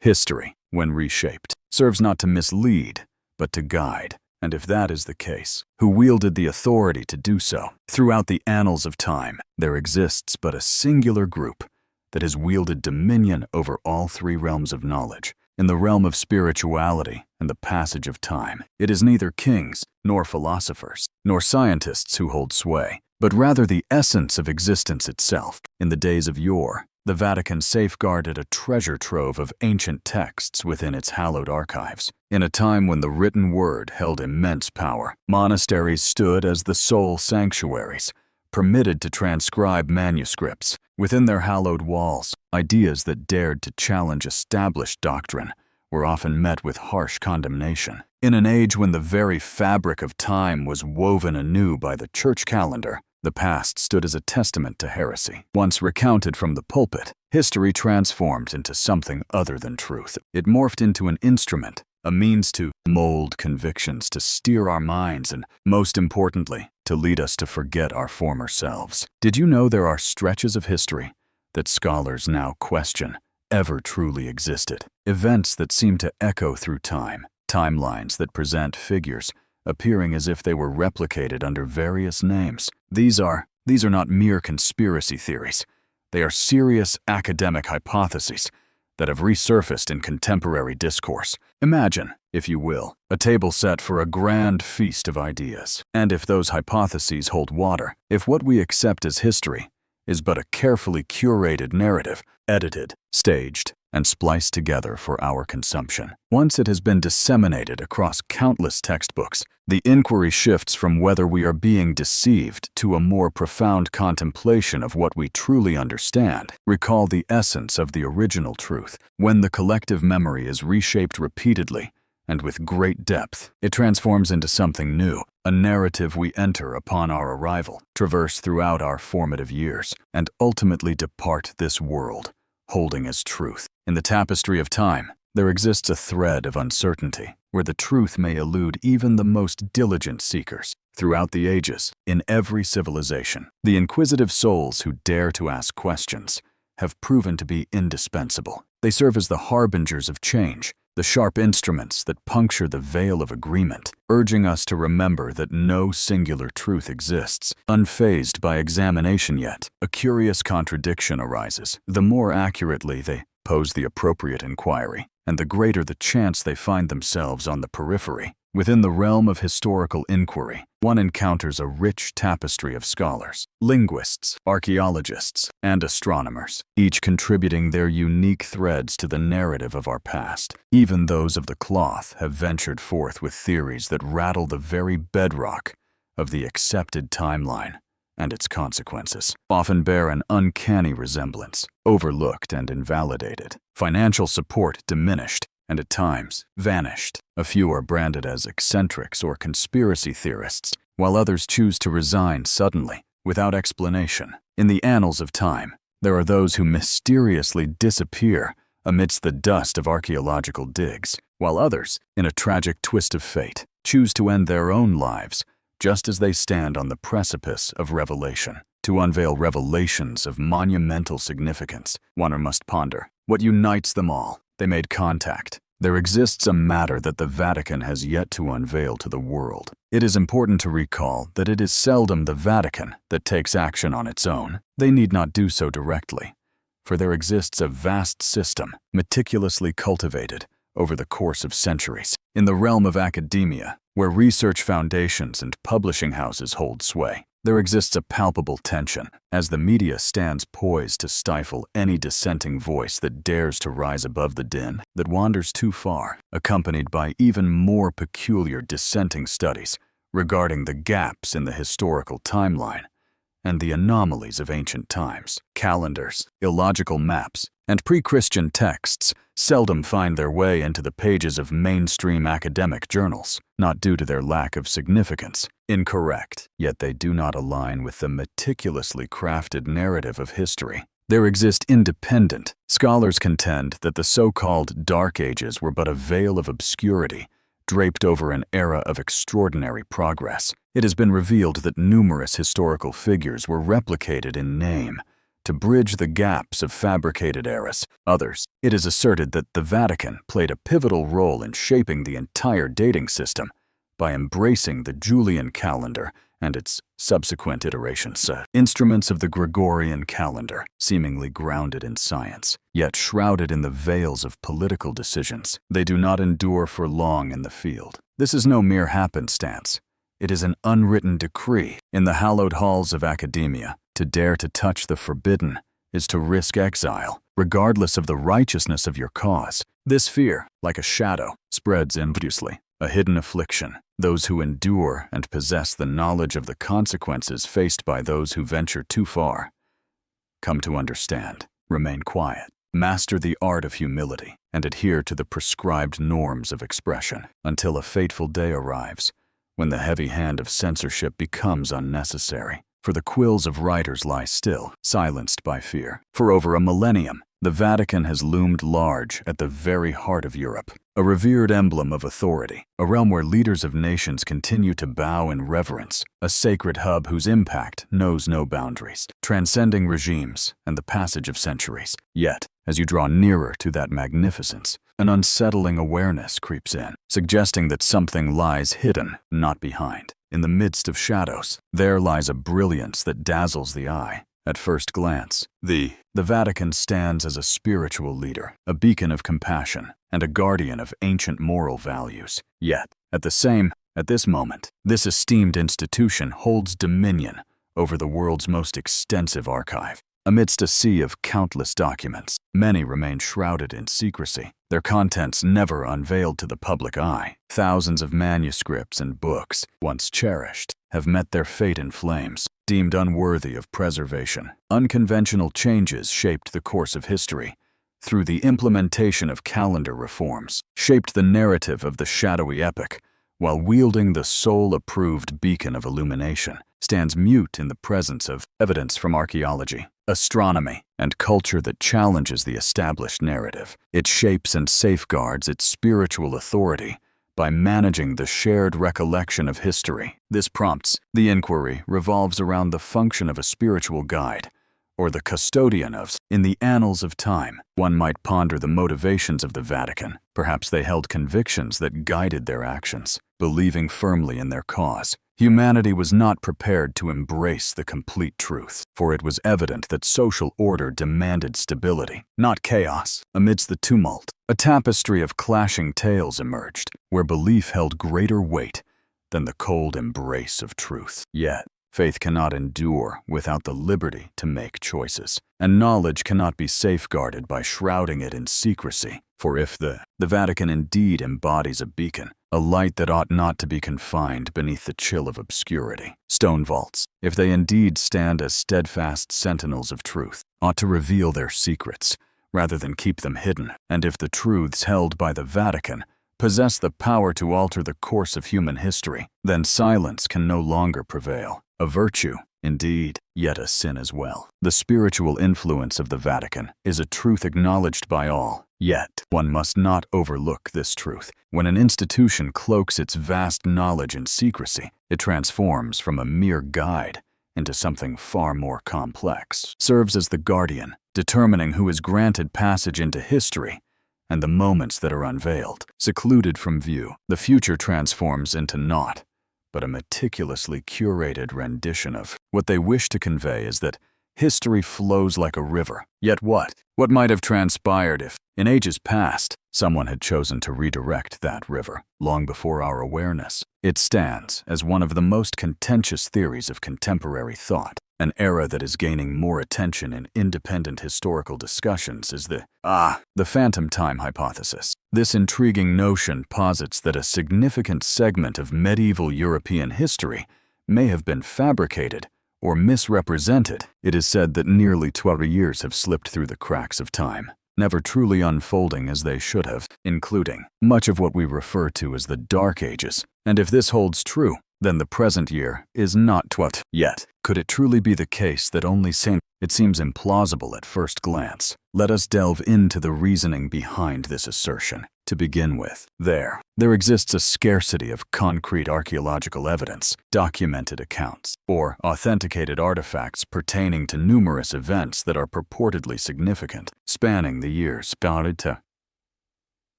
history, when reshaped, serves not to mislead, but to guide. And if that is the case, who wielded the authority to do so? Throughout the annals of time, there exists but a singular group that has wielded dominion over all three realms of knowledge. In the realm of spirituality and the passage of time, it is neither kings, nor philosophers, nor scientists who hold sway, but rather the essence of existence itself. In the days of yore, the Vatican safeguarded a treasure trove of ancient texts within its hallowed archives. In a time when the written word held immense power, monasteries stood as the sole sanctuaries, permitted to transcribe manuscripts. Within their hallowed walls, ideas that dared to challenge established doctrine were often met with harsh condemnation. In an age when the very fabric of time was woven anew by the church calendar, the past stood as a testament to heresy. Once recounted from the pulpit, history transformed into something other than truth. It morphed into an instrument, a means to mold convictions, to steer our minds, and, most importantly, to lead us to forget our former selves. Did you know there are stretches of history that scholars now question ever truly existed? Events that seem to echo through time, timelines that present figures appearing as if they were replicated under various names. These are not mere conspiracy theories. They are serious academic hypotheses that have resurfaced in contemporary discourse. Imagine, if you will, a table set for a grand feast of ideas. And if those hypotheses hold water, if what we accept as history is but a carefully curated narrative, edited, staged, and spliced together for our consumption. Once it has been disseminated across countless textbooks, the inquiry shifts from whether we are being deceived to a more profound contemplation of what we truly understand. Recall the essence of the original truth. When the collective memory is reshaped repeatedly and with great depth, it transforms into something new, a narrative we enter upon our arrival, traverse throughout our formative years, and ultimately depart this world, holding as truth. In the tapestry of time, there exists a thread of uncertainty, where the truth may elude even the most diligent seekers. Throughout the ages, in every civilization, the inquisitive souls who dare to ask questions have proven to be indispensable. They serve as the harbingers of change, the sharp instruments that puncture the veil of agreement, urging us to remember that no singular truth exists, unfazed by examination. Yet a curious contradiction arises. The more accurately they pose the appropriate inquiry, and the greater the chance they find themselves on the periphery. Within the realm of historical inquiry, one encounters a rich tapestry of scholars, linguists, archaeologists, and astronomers, each contributing their unique threads to the narrative of our past. Even those of the cloth have ventured forth with theories that rattle the very bedrock of the accepted timeline, and its consequences often bear an uncanny resemblance, overlooked and invalidated. Financial support diminished, and at times vanished. A few are branded as eccentrics or conspiracy theorists, while others choose to resign suddenly, without explanation. In the annals of time, there are those who mysteriously disappear amidst the dust of archaeological digs, while others, in a tragic twist of fate, choose to end their own lives just as they stand on the precipice of revelation. To unveil revelations of monumental significance, one must ponder what unites them all. They made contact, there exists a matter that the Vatican has yet to unveil to the world. It is important to recall that it is seldom the Vatican that takes action on its own. They need not do so directly, for there exists a vast system, meticulously cultivated over the course of centuries, in the realm of academia, where research foundations and publishing houses hold sway. There exists a palpable tension as the media stands poised to stifle any dissenting voice that dares to rise above the din that wanders too far, accompanied by even more peculiar dissenting studies regarding the gaps in the historical timeline and the anomalies of ancient times. Calendars, illogical maps, and pre-Christian texts seldom find their way into the pages of mainstream academic journals, not due to their lack of significance. Incorrect, yet they do not align with the meticulously crafted narrative of history. There exist independent. Scholars contend that the so-called Dark Ages were but a veil of obscurity draped over an era of extraordinary progress. It has been revealed that numerous historical figures were replicated in name to bridge the gaps of fabricated eras. Others, it is asserted that the Vatican played a pivotal role in shaping the entire dating system by embracing the Julian calendar and its subsequent iterations, instruments of the Gregorian calendar, seemingly grounded in science, yet shrouded in the veils of political decisions. They do not endure for long in the field. This is no mere happenstance. It is an unwritten decree in the hallowed halls of academia. To dare to touch the forbidden is to risk exile, regardless of the righteousness of your cause. This fear, like a shadow, spreads invidiously, a hidden affliction. Those who endure and possess the knowledge of the consequences faced by those who venture too far come to understand, remain quiet, master the art of humility, and adhere to the prescribed norms of expression until a fateful day arrives when the heavy hand of censorship becomes unnecessary. For the quills of writers lie still, silenced by fear. For over a millennium, the Vatican has loomed large at the very heart of Europe, a revered emblem of authority, a realm where leaders of nations continue to bow in reverence, a sacred hub whose impact knows no boundaries, transcending regimes and the passage of centuries. Yet, as you draw nearer to that magnificence, an unsettling awareness creeps in, suggesting that something lies hidden, not behind. In the midst of shadows, there lies a brilliance that dazzles the eye. At first glance, the Vatican stands as a spiritual leader, a beacon of compassion, and a guardian of ancient moral values. Yet, at this moment, this esteemed institution holds dominion over the world's most extensive archive. Amidst a sea of countless documents, many remain shrouded in secrecy, their contents never unveiled to the public eye. Thousands of manuscripts and books, once cherished, have met their fate in flames, deemed unworthy of preservation. Unconventional changes shaped the course of history through the implementation of calendar reforms, shaped the narrative of the shadowy epoch, while wielding the sole-approved beacon of illumination, stands mute in the presence of evidence from archaeology, astronomy, and culture that challenges the established narrative. It shapes and safeguards its spiritual authority by managing the shared recollection of history. This prompts the inquiry revolves around the function of a spiritual guide, or the custodian of. In the annals of time, one might ponder the motivations of the Vatican. Perhaps they held convictions that guided their actions. Believing firmly in their cause, humanity was not prepared to embrace the complete truth, for it was evident that social order demanded stability, not chaos. Amidst the tumult, a tapestry of clashing tales emerged, where belief held greater weight than the cold embrace of truth. Yet, faith cannot endure without the liberty to make choices, and knowledge cannot be safeguarded by shrouding it in secrecy. For if the Vatican indeed embodies a beacon, a light that ought not to be confined beneath the chill of obscurity, stone vaults, if they indeed stand as steadfast sentinels of truth, ought to reveal their secrets rather than keep them hidden. And if the truths held by the Vatican possess the power to alter the course of human history, then silence can no longer prevail. A virtue, indeed, yet a sin as well. The spiritual influence of the Vatican is a truth acknowledged by all. Yet, one must not overlook this truth. When an institution cloaks its vast knowledge in secrecy, it transforms from a mere guide into something far more complex, serves as the guardian, determining who is granted passage into history, and the moments that are unveiled, secluded from view. The future transforms into naught, but a meticulously curated rendition of what they wish to convey is that history flows like a river. Yet what? What might have transpired if, in ages past, someone had chosen to redirect that river, long before our awareness? It stands as one of the most contentious theories of contemporary thought. An era that is gaining more attention in independent historical discussions is the phantom time hypothesis. This intriguing notion posits that a significant segment of medieval European history may have been fabricated or misrepresented. It is said that nearly 12 years have slipped through the cracks of time, never truly unfolding as they should have, including much of what we refer to as the Dark Ages. And if this holds true, then the present year is not 12 yet. Could it truly be the case that only Saint? It seems implausible at first glance. Let us delve into the reasoning behind this assertion. To begin with, there exists a scarcity of concrete archaeological evidence, documented accounts, or authenticated artifacts pertaining to numerous events that are purportedly significant, spanning the years.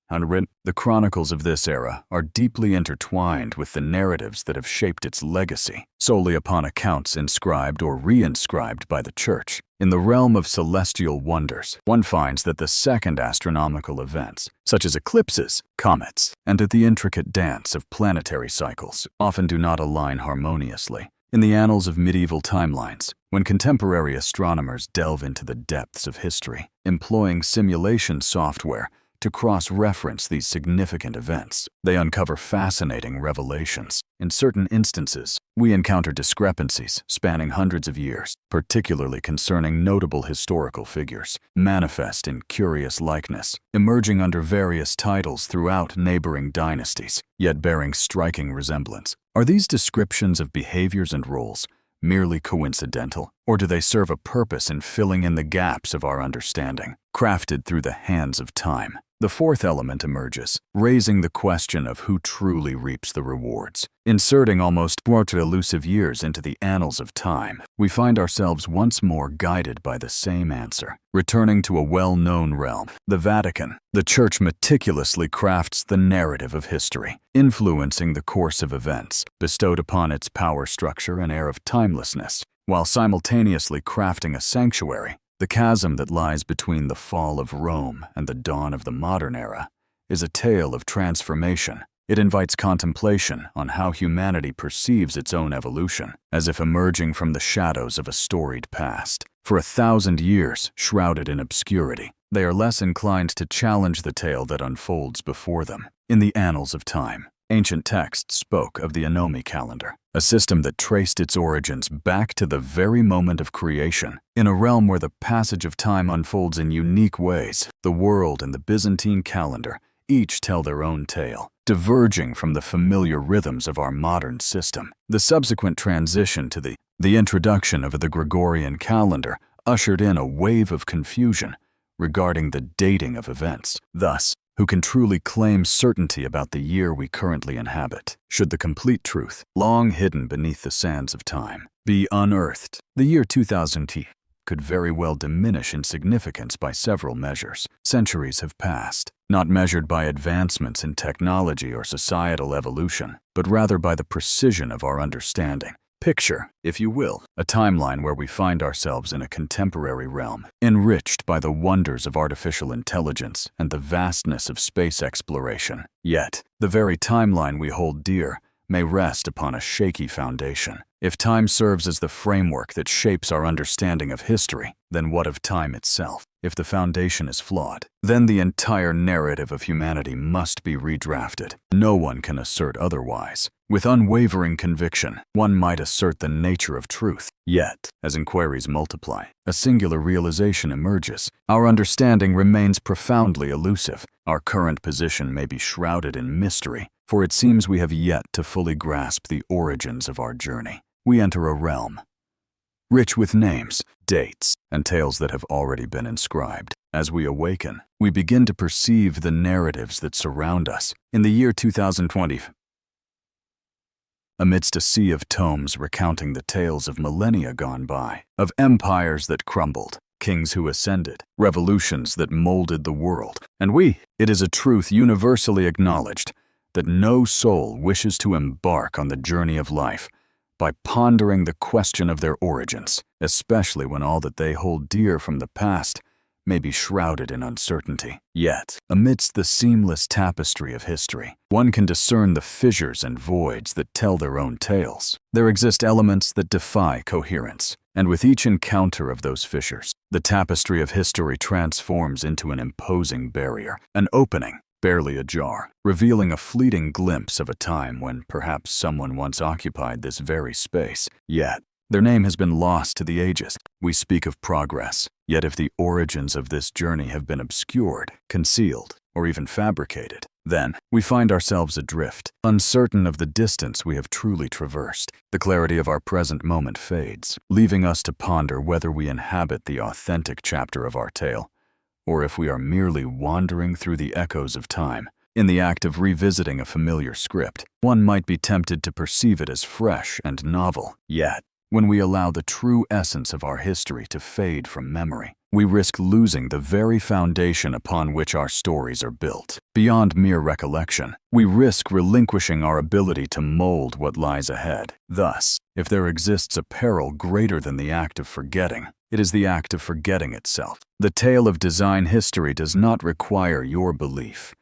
The chronicles of this era are deeply intertwined with the narratives that have shaped its legacy, solely upon accounts inscribed or reinscribed by the Church. In the realm of celestial wonders, one finds that the second astronomical events, such as eclipses, comets, and the intricate dance of planetary cycles, often do not align harmoniously. In the annals of medieval timelines, when contemporary astronomers delve into the depths of history, employing simulation software to cross-reference these significant events, they uncover fascinating revelations. In certain instances, we encounter discrepancies spanning hundreds of years, particularly concerning notable historical figures, manifest in curious likeness, emerging under various titles throughout neighboring dynasties, yet bearing striking resemblance. Are these descriptions of behaviors and roles merely coincidental, or do they serve a purpose in filling in the gaps of our understanding, crafted through the hands of time? The fourth element emerges, raising the question of who truly reaps the rewards. Inserting almost 40 elusive years into the annals of time, we find ourselves once more guided by the same answer. Returning to a well-known realm, the Vatican, the Church meticulously crafts the narrative of history, influencing the course of events, bestowed upon its power structure an air of timelessness, while simultaneously crafting a sanctuary. The chasm that lies between the fall of Rome and the dawn of the modern era is a tale of transformation. It invites contemplation on how humanity perceives its own evolution, as if emerging from the shadows of a storied past. For 1,000 years, shrouded in obscurity, they are less inclined to challenge the tale that unfolds before them. In the annals of time, ancient texts spoke of the Anomi calendar, a system that traced its origins back to the very moment of creation. In a realm where the passage of time unfolds in unique ways, the world and the Byzantine calendar each tell their own tale, diverging from the familiar rhythms of our modern system. The subsequent transition to the introduction of the Gregorian calendar ushered in a wave of confusion regarding the dating of events. Thus, who can truly claim certainty about the year we currently inhabit? Should the complete truth, long hidden beneath the sands of time, be unearthed, the year 2000 could very well diminish in significance by several measures. Centuries have passed, not measured by advancements in technology or societal evolution, but rather by the precision of our understanding. Picture, if you will, a timeline where we find ourselves in a contemporary realm, enriched by the wonders of artificial intelligence and the vastness of space exploration. Yet, the very timeline we hold dear may rest upon a shaky foundation. If time serves as the framework that shapes our understanding of history, then what of time itself? If the foundation is flawed, then the entire narrative of humanity must be redrafted. No one can assert otherwise. With unwavering conviction, one might assert the nature of truth. Yet, as inquiries multiply, a singular realization emerges. Our understanding remains profoundly elusive. Our current position may be shrouded in mystery, for it seems we have yet to fully grasp the origins of our journey. We enter a realm rich with names, dates, and tales that have already been inscribed. As we awaken, we begin to perceive the narratives that surround us. In the year 2020, amidst a sea of tomes recounting the tales of millennia gone by, of empires that crumbled, kings who ascended, revolutions that molded the world. And it is a truth universally acknowledged that no soul wishes to embark on the journey of life by pondering the question of their origins, especially when all that they hold dear from the past may be shrouded in uncertainty. Yet, amidst the seamless tapestry of history, one can discern the fissures and voids that tell their own tales. There exist elements that defy coherence, and with each encounter of those fissures, the tapestry of history transforms into an imposing barrier, an opening, barely ajar, revealing a fleeting glimpse of a time when perhaps someone once occupied this very space. Yet, their name has been lost to the ages. We speak of progress, yet if the origins of this journey have been obscured, concealed, or even fabricated, then we find ourselves adrift, uncertain of the distance we have truly traversed. The clarity of our present moment fades, leaving us to ponder whether we inhabit the authentic chapter of our tale, or if we are merely wandering through the echoes of time. In the act of revisiting a familiar script, one might be tempted to perceive it as fresh and novel. Yet, when we allow the true essence of our history to fade from memory, we risk losing the very foundation upon which our stories are built. Beyond mere recollection, we risk relinquishing our ability to mold what lies ahead. Thus, if there exists a peril greater than the act of forgetting, it is the act of forgetting itself. The tale of design history does not require your belief.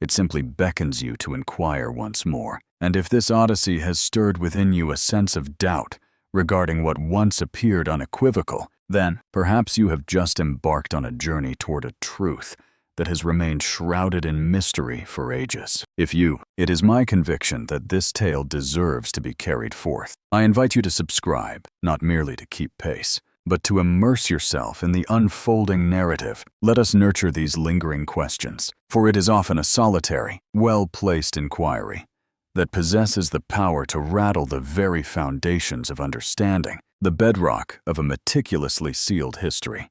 It simply beckons you to inquire once more. And if this odyssey has stirred within you a sense of doubt regarding what once appeared unequivocal, then perhaps you have just embarked on a journey toward a truth that has remained shrouded in mystery for ages. It is my conviction that this tale deserves to be carried forth. I invite you to subscribe, not merely to keep pace, but to immerse yourself in the unfolding narrative. Let us nurture these lingering questions, for it is often a solitary, well-placed inquiry that possesses the power to rattle the very foundations of understanding, the bedrock of a meticulously sealed history.